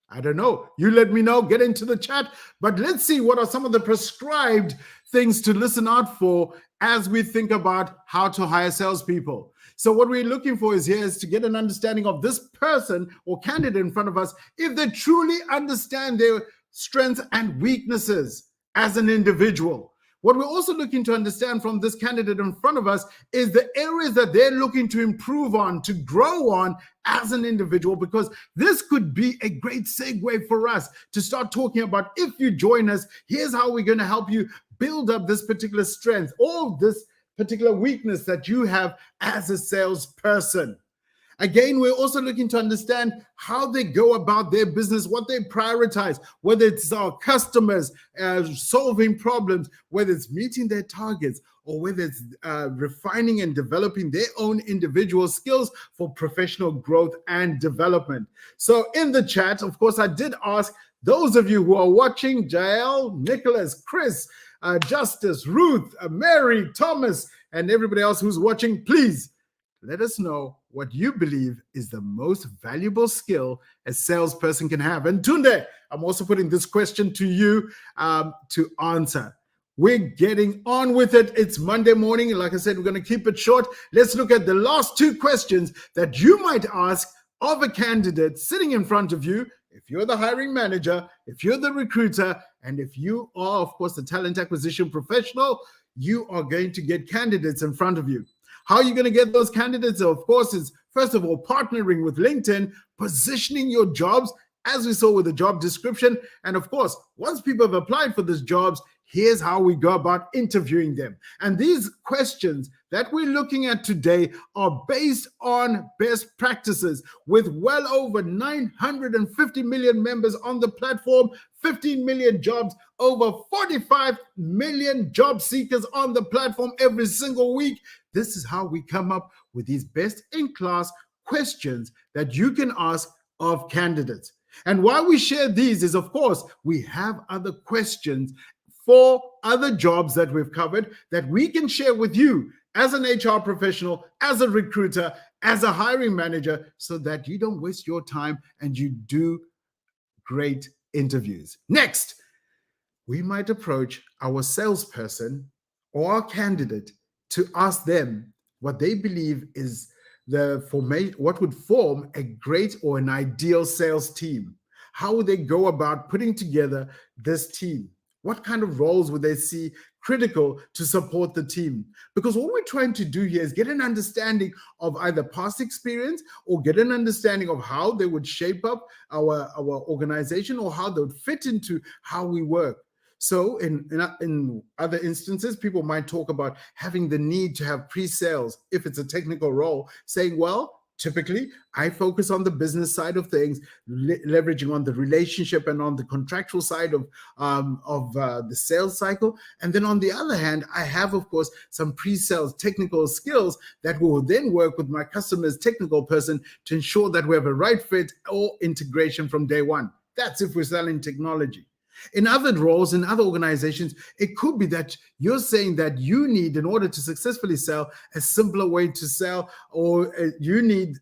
I don't know. You let me know. Get into the chat. But let's see what are some of the prescribed things to listen out for as we think about how to hire salespeople. So what we're looking for is to get an understanding of this person or candidate in front of us, if they truly understand their strengths and weaknesses as an individual. What we're also looking to understand from this candidate in front of us is the areas that they're looking to improve on, to grow on as an individual, because this could be a great segue for us to start talking about, if you join us, here's how we're going to help you build up this particular strength or this particular weakness that you have as a salesperson. Again, we're also looking to understand how they go about their business, what they prioritize, whether it's our customers, solving problems, whether it's meeting their targets, or whether it's refining and developing their own individual skills for professional growth and development. So in the chat, of course, I did ask those of you who are watching, Jael, Nicholas, Chris, Justice, Ruth, Mary, Thomas, and everybody else who's watching, please let us know what you believe is the most valuable skill a salesperson can have. And Tunde, I'm also putting this question to you to answer. We're getting on with it. It's Monday morning. And like I said, we're going to keep it short. Let's look at the last 2 questions that you might ask of a candidate sitting in front of you. If you're the hiring manager, if you're the recruiter, and if you are, of course, the talent acquisition professional, you are going to get candidates in front of you. How are you going to get those candidates? Of course, is first of all, partnering with LinkedIn, positioning your jobs as we saw with the job description. And of course, once people have applied for these jobs, here's how we go about interviewing them. And these questions that we're looking at today are based on best practices with well over 950 million members on the platform, 15 million jobs, over 45 million job seekers on the platform every single week. This is how we come up with these best-in-class questions that you can ask of candidates. And why we share these is, of course, we have other questions for other jobs that we've covered that we can share with you as an HR professional, as a recruiter, as a hiring manager, so that you don't waste your time and you do great interviews. Next, we might approach our salesperson or our candidate to ask them what they believe is what would form a great or an ideal sales team. How would they go about putting together this team? What kind of roles would they see critical to support the team? Because what we're trying to do here is get an understanding of either past experience or get an understanding of how they would shape up our organization or how they would fit into how we work. So in other instances, people might talk about having the need to have pre-sales if it's a technical role, saying, well, typically I focus on the business side of things, leveraging on the relationship and on the contractual side of the sales cycle. And then on the other hand, I have, of course, some pre-sales technical skills that will then work with my customer's technical person to ensure that we have a right fit or integration from day one. That's if we're selling technology. In other roles, in other organizations, it could be that you're saying that you need, in order to successfully sell, a simpler way to sell, or you need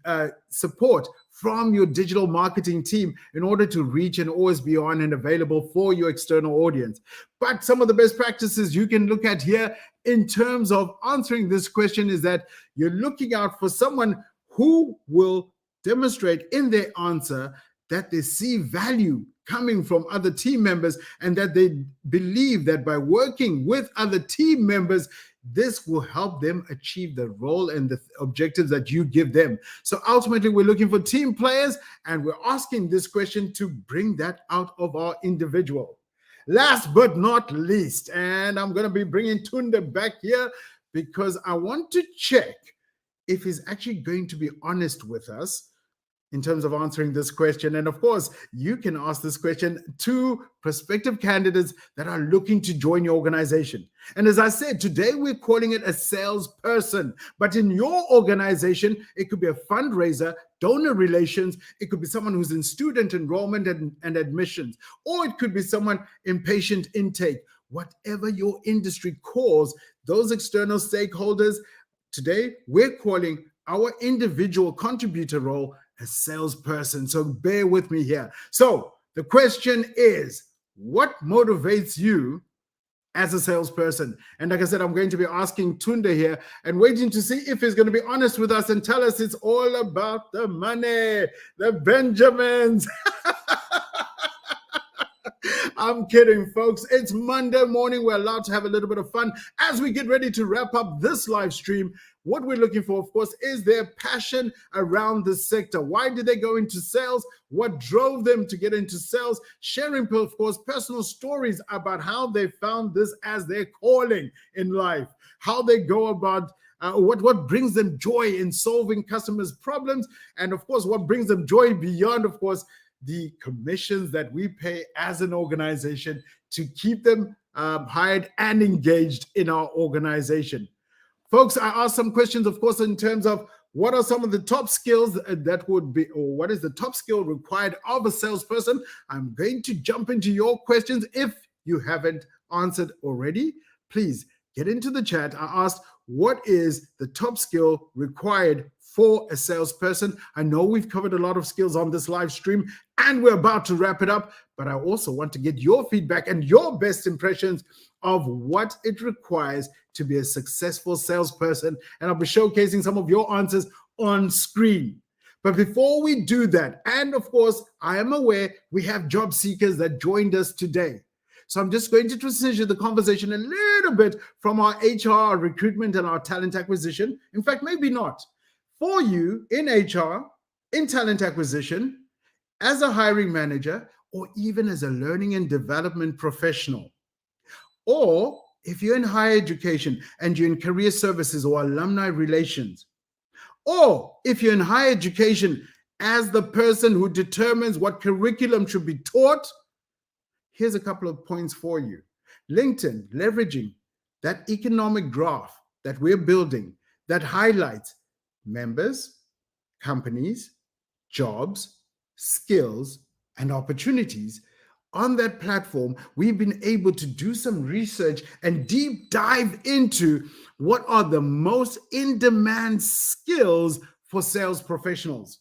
support from your digital marketing team in order to reach and always be on and available for your external audience. But some of the best practices you can look at here in terms of answering this question is that you're looking out for someone who will demonstrate in their answer that they see value coming from other team members, and that they believe that by working with other team members, this will help them achieve the role and the objectives that you give them. So ultimately, we're looking for team players, and we're asking this question to bring that out of our individual. Last but not least, and I'm going to be bringing Tunde back here because I want to check if he's actually going to be honest with us in terms of answering this question. And of course, you can ask this question to prospective candidates that are looking to join your organization. And as I said, today we're calling it a salesperson. But in your organization, it could be a fundraiser, donor relations, it could be someone who's in student enrollment and admissions, or it could be someone in patient intake. Whatever your industry calls those external stakeholders, today we're calling our individual contributor role a salesperson. So bear with me here. So the question is, what motivates you as a salesperson? And like I said, I'm going to be asking Tunde here and waiting to see if he's going to be honest with us and tell us it's all about the money, the Benjamins. I'm kidding, folks. It's Monday morning. We're allowed to have a little bit of fun as we get ready to wrap up this live stream. What we're looking for, of course, is their passion around the sector. Why did they go into sales? What drove them to get into sales? Sharing, of course, personal stories about how they found this as their calling in life, how they go about what brings them joy in solving customers' problems, and, of course, what brings them joy beyond, of course, the commissions that we pay as an organization to keep them hired and engaged in our organization. Folks, I asked some questions, of course, in terms of what are some of the top skills that would be, or what is the top skill required of a salesperson? I'm going to jump into your questions. If you haven't answered already, please get into the chat. I asked, what is the top skill required for a salesperson? I know we've covered a lot of skills on this live stream and we're about to wrap it up, but I also want to get your feedback and your best impressions of what it requires to be a successful salesperson. And I'll be showcasing some of your answers on screen. But before we do that, and of course, I am aware we have job seekers that joined us today. So I'm just going to transition the conversation a little bit from our HR recruitment and our talent acquisition. In fact, maybe not. For you in HR, in talent acquisition, as a hiring manager, or even as a learning and development professional, or if you're in higher education and you're in career services or alumni relations, or if you're in higher education as the person who determines what curriculum should be taught, here's a couple of points for you. LinkedIn, leveraging that economic graph that we're building that highlights members, companies, jobs, skills, and opportunities. On that platform, we've been able to do some research and deep dive into what are the most in-demand skills for sales professionals.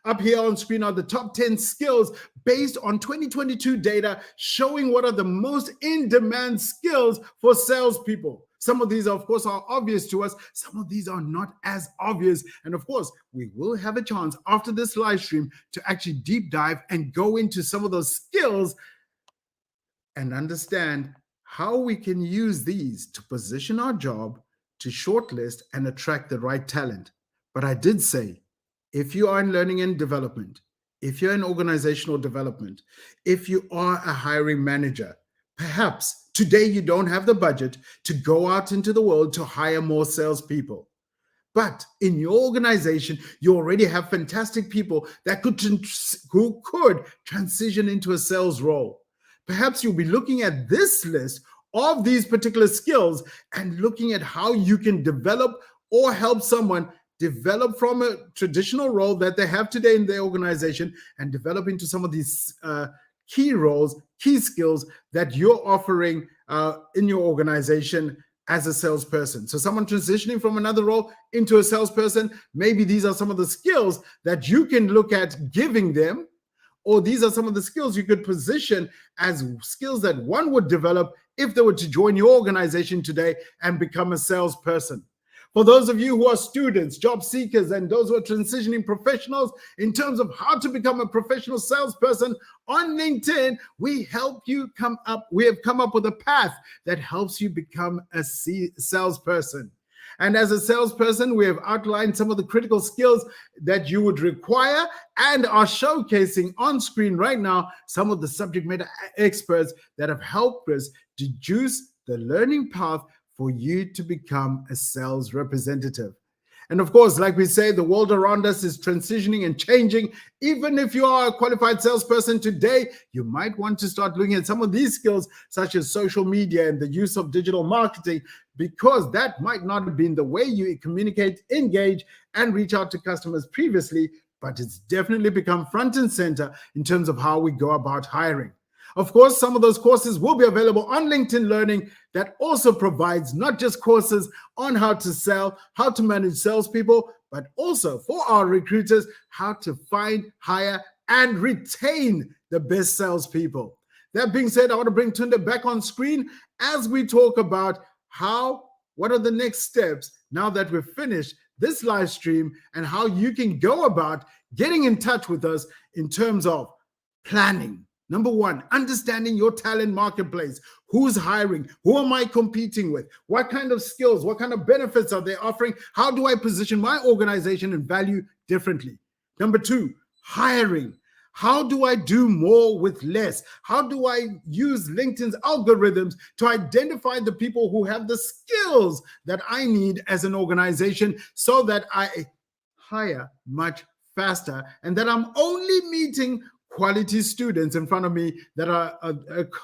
Up here on screen are the top 10 skills based on 2022 data showing what are the most in-demand skills for salespeople. Some of these, of course, are obvious to us. Some of these are not as obvious. And of course, we will have a chance after this live stream to actually deep dive and go into some of those skills and understand how we can use these to position our job, to shortlist and attract the right talent. But I did say, if you are in learning and development, if you're in organizational development, if you are a hiring manager, Perhaps today you don't have the budget to go out into the world to hire more salespeople. But in your organization, you already have fantastic people that who could transition into a sales role. Perhaps you'll be looking at this list of these particular skills and looking at how you can develop or help someone develop from a traditional role that they have today in their organization and develop into some of these key roles, key skills that you're offering in your organization as a salesperson. So someone transitioning from another role into a salesperson, maybe these are some of the skills that you can look at giving them, or these are some of the skills you could position as skills that one would develop if they were to join your organization today and become a salesperson. For those of you who are students, job seekers, and those who are transitioning professionals in terms of how to become a professional salesperson on LinkedIn, we have come up with a path that helps you become a salesperson. And as a salesperson, we have outlined some of the critical skills that you would require and are showcasing on screen right now some of the subject matter experts that have helped us deduce the learning path for you to become a sales representative. And of course, like we say, the world around us is transitioning and changing. Even if you are a qualified salesperson today, you might want to start looking at some of these skills, such as social media and the use of digital marketing, because that might not have been the way you communicate, engage, and reach out to customers previously, but it's definitely become front and center in terms of how we go about hiring. Of course, some of those courses will be available on LinkedIn Learning that also provides not just courses on how to sell, how to manage salespeople, but also for our recruiters, how to find, hire, and retain the best salespeople. That being said, I want to bring Tunde back on screen as we talk about what are the next steps now that we've finished this live stream and how you can go about getting in touch with us in terms of planning. Number one, understanding your talent marketplace. Who's hiring? Who am I competing with? What kind of skills? What kind of benefits are they offering? How do I position my organization and value differently? Number two, hiring. How do I do more with less? How do I use LinkedIn's algorithms to identify the people who have the skills that I need as an organization so that I hire much faster and that I'm only meeting quality students in front of me that are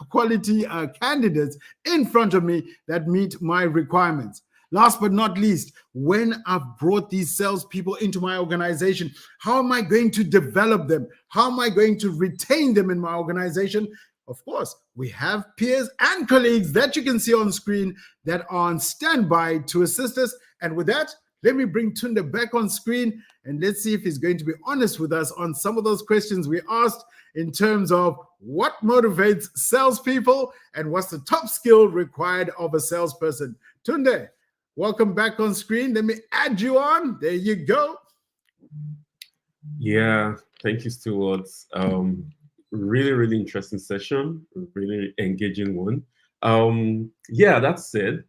quality candidates in front of me that meet my requirements. Last but not least, when I've brought these salespeople into my organization, how am I going to develop them? How am I going to retain them in my organization? Of course, we have peers and colleagues that you can see on screen that are on standby to assist us. And with that, let me bring Tunde back on screen and let's see if he's going to be honest with us on some of those questions we asked in terms of what motivates salespeople and what's the top skill required of a salesperson. Tunde, welcome back on screen. Let me add you on. There you go. Yeah, thank you, Stuart. Really, really interesting session, really engaging one. Yeah, that said,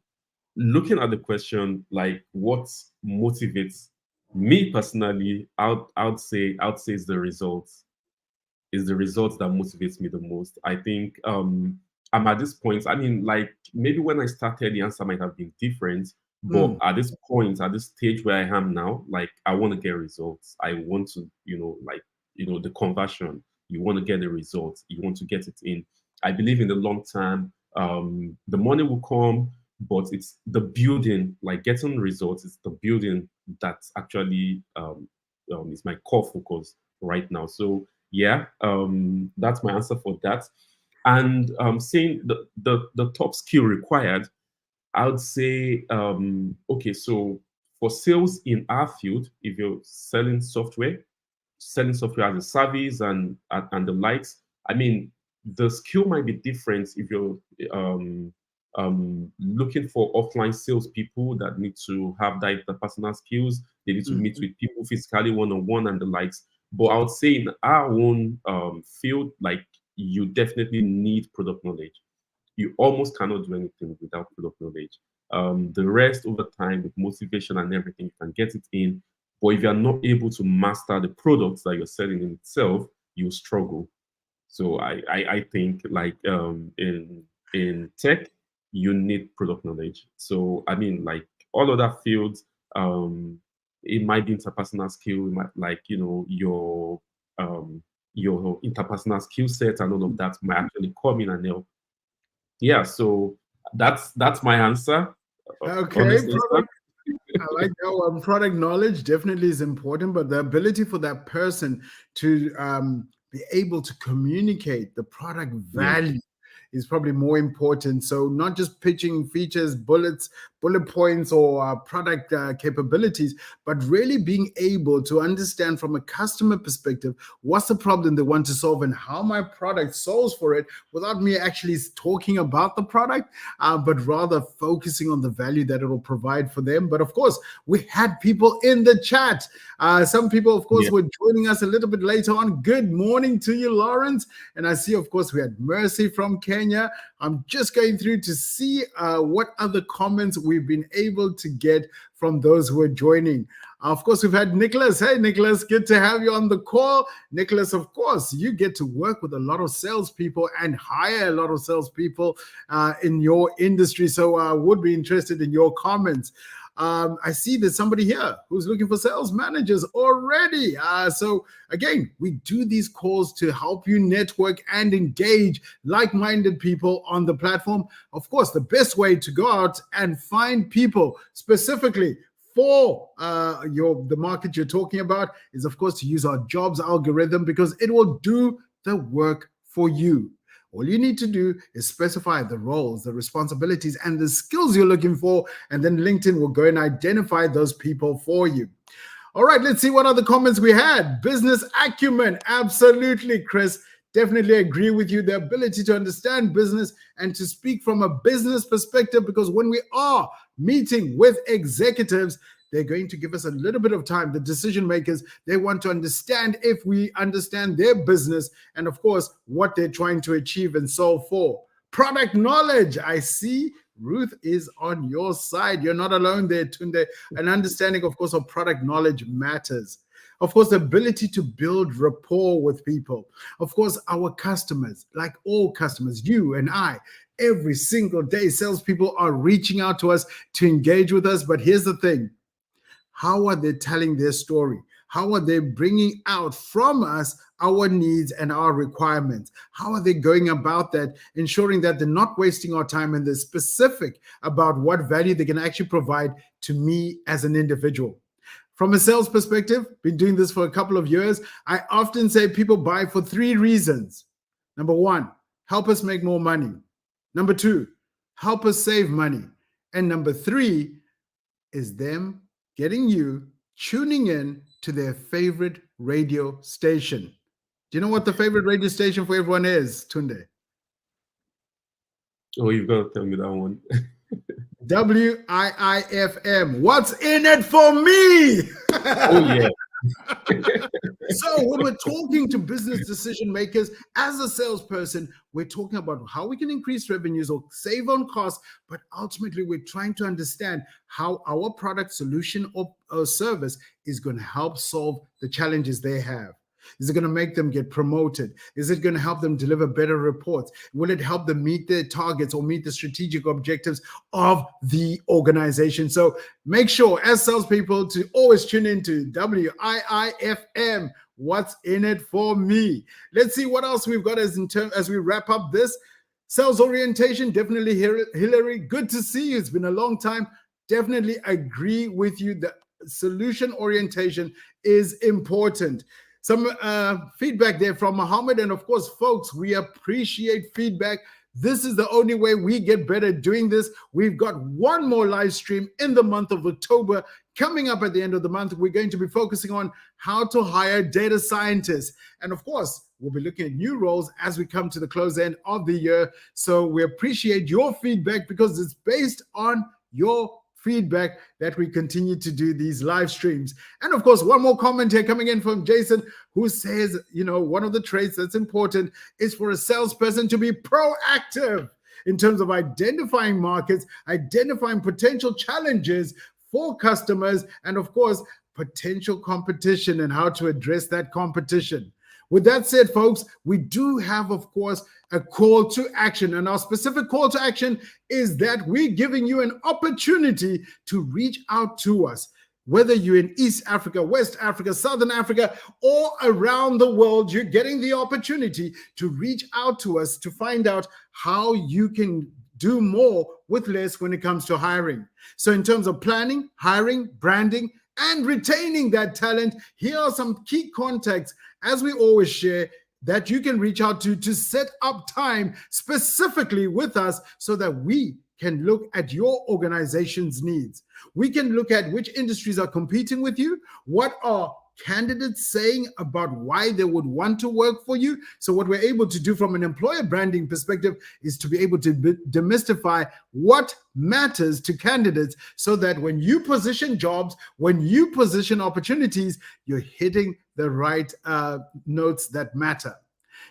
looking at the question, like what motivates me personally, I'd say is the results. Is the results that motivates me the most. I think I'm at this point. I mean, like maybe when I started, the answer might have been different. But at this point, at this stage where I am now, like I want to get results. I want to, the conversion. You want to get the results. You want to get it in. I believe in the long term, the money will come, but it's the building, like getting results. It's the building that actually is my core focus right now. So yeah, that's my answer for that. And saying the top skill required, I would say, okay, so for sales in our field, if you're selling software as a service and the likes, I mean, the skill might be different if you're looking for offline salespeople that need to have that interpersonal skills. They need to meet with people physically one-on-one and the likes. But I would say in our own field, like you definitely need product knowledge. You almost cannot do anything without product knowledge. The rest over time with motivation and everything, you can get it in. But if you're not able to master the products that you're selling in itself, you struggle. So I think like in in tech, you need product knowledge. So I mean, like all other fields, it might be interpersonal skill, it might, like, your interpersonal skill set and all of that might actually come in and help. Yeah, so that's my answer. Okay, Honest answer. I like that one. Product knowledge definitely is important, but the ability for that person to be able to communicate the product Yeah. value is probably more important. So not just pitching features, bullet points, or product capabilities, but really being able to understand from a customer perspective what's the problem they want to solve and how my product solves for it, without me actually talking about the product, but rather focusing on the value that it will provide for them. But of course, we had people in the chat. Some people, of course, Yeah. were joining us a little bit later on. Good morning to you, Lawrence. And I see, of course, we had Mercy from Kenya. I'm just going through to see what other comments we've been able to get from those who are joining. Of course, we've had Nicholas. Hey, Nicholas, good to have you on the call. Nicholas, of course, you get to work with a lot of salespeople and hire a lot of salespeople in your industry. So I would be interested in your comments. I see there's somebody here who's looking for sales managers already. So again, we do these calls to help you network and engage like-minded people on the platform. Of course, the best way to go out and find people specifically for the market you're talking about is, of course, to use our jobs algorithm, because it will do the work for you. All you need to do is specify the roles, the responsibilities, and the skills you're looking for, and then LinkedIn will go and identify those people for you. All right, let's see what other comments we had. Business acumen. Absolutely, Chris. Definitely agree with you. The ability to understand business and to speak from a business perspective, because when we are meeting with executives, they're going to give us a little bit of time. The decision makers, they want to understand if we understand their business and, of course, what they're trying to achieve and solve for. Product knowledge. I see Ruth is on your side. You're not alone there, Tunde. An understanding, of course, of product knowledge matters. Of course, the ability to build rapport with people. Of course, our customers, like all customers, you and I, every single day, salespeople are reaching out to us to engage with us. But here's the thing. How are they telling their story? How are they bringing out from us our needs and our requirements? How are they going about that, ensuring that they're not wasting our time and they're specific about what value they can actually provide to me as an individual? From a sales perspective, been doing this for a couple of years, I often say people buy for 3 reasons. Number 1, help us make more money. Number 2, help us save money. And number 3 is them getting you tuning in to their favorite radio station. Do you know what the favorite radio station for everyone is, Tunde? Oh, you've got to tell me that one. WIIFM. What's in it for me? Oh, yeah. So when we're talking to business decision makers, as a salesperson, we're talking about how we can increase revenues or save on costs, but ultimately we're trying to understand how our product, solution, or service is going to help solve the challenges they have. Is it going to make them get promoted? Is it going to help them deliver better reports? Will it help them meet their targets or meet the strategic objectives of the organization? So make sure, as salespeople, to always tune into WIIFM. What's in it for me? Let's see what else we've got as we wrap up this. Sales orientation, definitely Hillary. Good to see you. It's been a long time. Definitely agree with you. The solution orientation is important. Some feedback there from Mohammed. And of course, folks, we appreciate feedback. This is the only way we get better doing this. We've got one more live stream in the month of October. Coming up at the end of the month, we're going to be focusing on how to hire data scientists. And of course, we'll be looking at new roles as we come to the close end of the year. So we appreciate your feedback, because it's based on your feedback that we continue to do these live streams. And of course, one more comment here coming in from Jason, who says, one of the traits that's important is for a salesperson to be proactive in terms of identifying markets, identifying potential challenges for customers, and of course, potential competition and how to address that competition. With that said, folks, we do have, of course, a call to action. And our specific call to action is that we're giving you an opportunity to reach out to us. Whether you're in East Africa, West Africa, Southern Africa, or around the world, you're getting the opportunity to reach out to us to find out how you can do more with less when it comes to hiring. So in terms of planning, hiring, branding, and retaining that talent, here are some key contacts, as we always share, that you can reach out to set up time specifically with us so that we can look at your organization's needs. We can look at which industries are competing with you, what are candidates saying about why they would want to work for you. So what we're able to do from an employer branding perspective is to be able to demystify what matters to candidates so that when you position jobs, when you position opportunities, you're hitting the right notes that matter.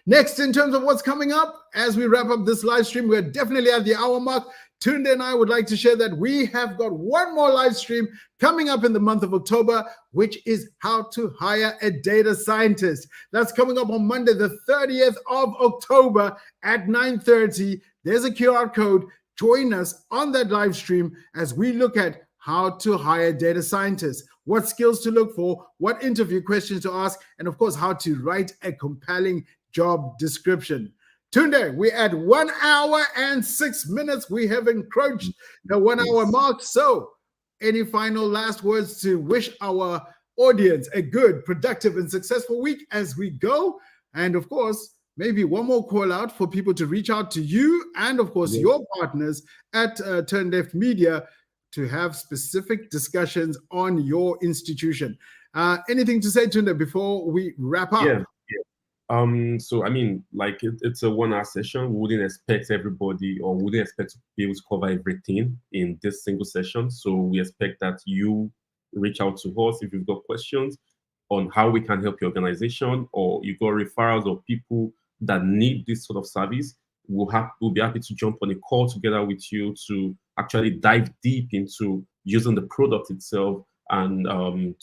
Next, in terms of what's coming up, as we wrap up this live stream, we're definitely at the hour mark. Tunde and I would like to share that we have got one more live stream coming up in the month of October, which is how to hire a data scientist. That's coming up on Monday, the 30th of October at 9:30. There's a QR code. Join us on that live stream as we look at how to hire data scientists, what skills to look for, what interview questions to ask, and of course, how to write a compelling job description. Tunde, we're at 1 hour and 6 minutes. We have encroached the 1 hour mark. So any final last words to wish our audience a good, productive, and successful week as we go? And of course, maybe one more call out for people to reach out to you and of course your partners at Turn Left Media to have specific discussions on your institution. Anything to say, Tunde, before we wrap up? Yeah. So I mean, like it's a 1 hour session. We wouldn't expect everybody or wouldn't expect to be able to cover everything in this single session. So we expect that you reach out to us if you've got questions on how we can help your organization, or you got referrals of people that need this sort of service. We'll be happy to jump on a call together with you to actually dive deep into using the product itself and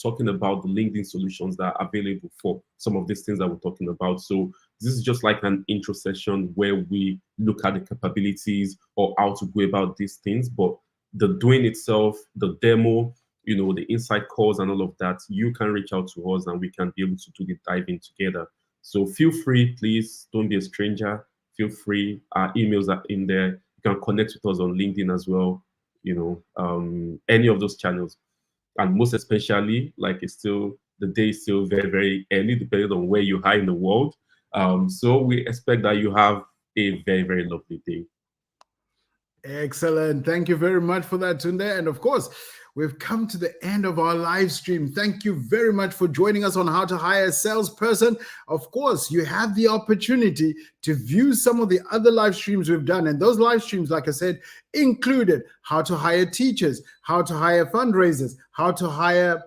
talking about the LinkedIn solutions that are available for some of these things that we're talking about. So this is just like an intro session where we look at the capabilities or how to go about these things. But the doing itself, the demo, you know, the insight calls and all of that, you can reach out to us and we can be able to do the diving together. So feel free, please don't be a stranger. Feel free. Our emails are in there. You can connect with us on LinkedIn as well, you know, any of those channels. And most especially, like the day is still very, very early, depending on where you are in the world. So we expect that you have a very, very lovely day. Excellent. Thank you very much for that, Tunde. And of course, we've come to the end of our live stream. Thank you very much for joining us on How to Hire a Salesperson. Of course, you have the opportunity to view some of the other live streams we've done. And those live streams, like I said, included how to hire teachers, how to hire fundraisers, how to hire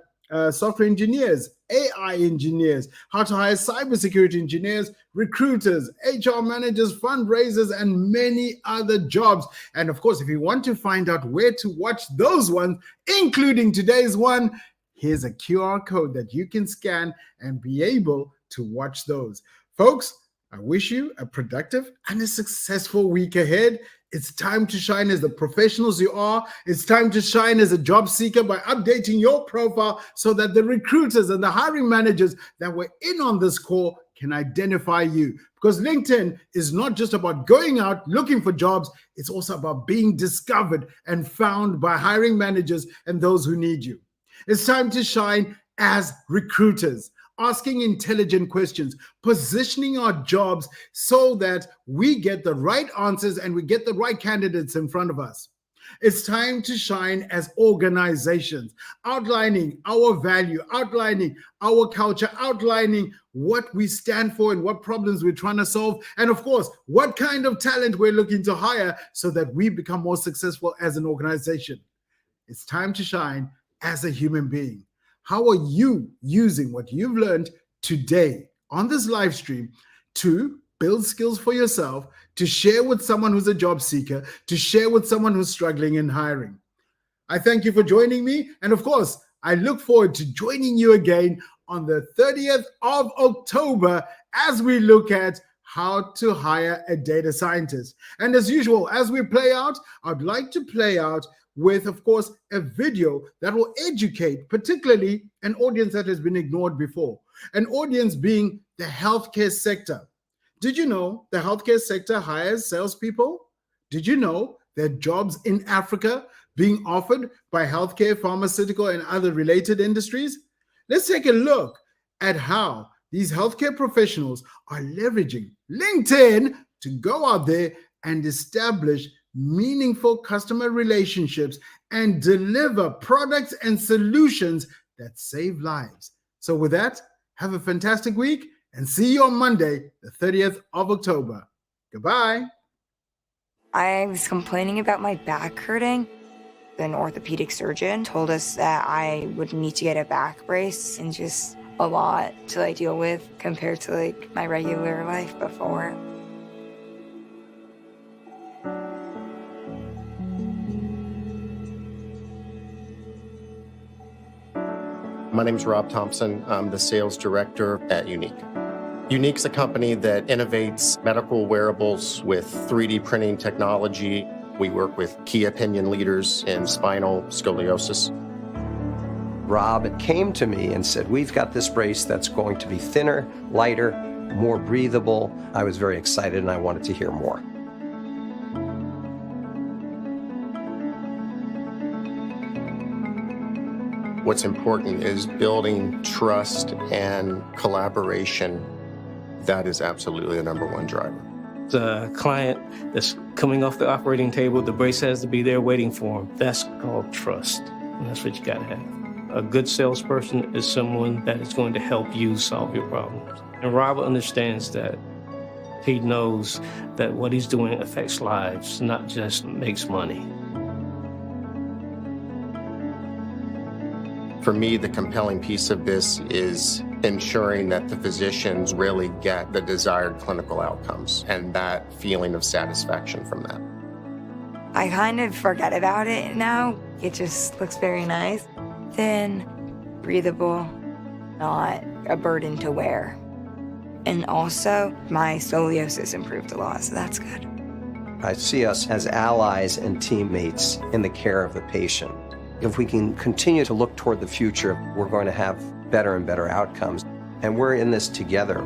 software engineers, AI engineers, how to hire cybersecurity engineers, recruiters, HR managers, fundraisers, and many other jobs. And of course, if you want to find out where to watch those ones, including today's one, here's a QR code that you can scan and be able to watch those. Folks, I wish you a productive and a successful week ahead. It's time to shine as the professionals you are. It's time to shine as a job seeker by updating your profile so that the recruiters and the hiring managers that were in on this call can identify you. Because LinkedIn is not just about going out looking for jobs, it's also about being discovered and found by hiring managers and those who need you. It's time to shine as recruiters, asking intelligent questions, positioning our jobs so that we get the right answers and we get the right candidates in front of us. It's time to shine as organizations, outlining our value, outlining our culture, outlining what we stand for and what problems we're trying to solve, and of course, what kind of talent we're looking to hire so that we become more successful as an organization. It's time to shine as a human being. How are you using what you've learned today on this live stream to build skills for yourself, to share with someone who's a job seeker, to share with someone who's struggling in hiring? I thank you for joining me. And of course, I look forward to joining you again on the 30th of October as we look at how to hire a data scientist. And as usual, as we play out, I'd like to play out with, of course, a video that will educate, particularly an audience that has been ignored before, an audience being the healthcare sector. Did you know the healthcare sector hires salespeople? Did you know that jobs in Africa being offered by healthcare, pharmaceutical, and other related industries? Let's take a look at how these healthcare professionals are leveraging LinkedIn to go out there and establish meaningful customer relationships and deliver products and solutions that save lives. So with that, have a fantastic week and see you on Monday, the 30th of October. Goodbye. I was complaining about my back hurting. An orthopedic surgeon told us that I would need to get a back brace, and just a lot to deal with compared to my regular life before. My name is Rob Thompson. I'm the sales director at Unique. Unique's a company that innovates medical wearables with 3D printing technology. We work with key opinion leaders in spinal scoliosis. Rob came to me and said, we've got this brace that's going to be thinner, lighter, more breathable. I was very excited and I wanted to hear more. What's important is building trust and collaboration. That is absolutely the number one driver. The client that's coming off the operating table, the brace has to be there waiting for him. That's called trust, and that's what you gotta have. A good salesperson is someone that is going to help you solve your problems. And Rob understands that. He knows that what he's doing affects lives, not just makes money. For me, the compelling piece of this is ensuring that the physicians really get the desired clinical outcomes and that feeling of satisfaction from that. I kind of forget about it now. It just looks very nice. Thin, breathable, not a burden to wear. And also, my scoliosis improved a lot, so that's good. I see us as allies and teammates in the care of the patient. If we can continue to look toward the future, we're going to have better and better outcomes. And we're in this together.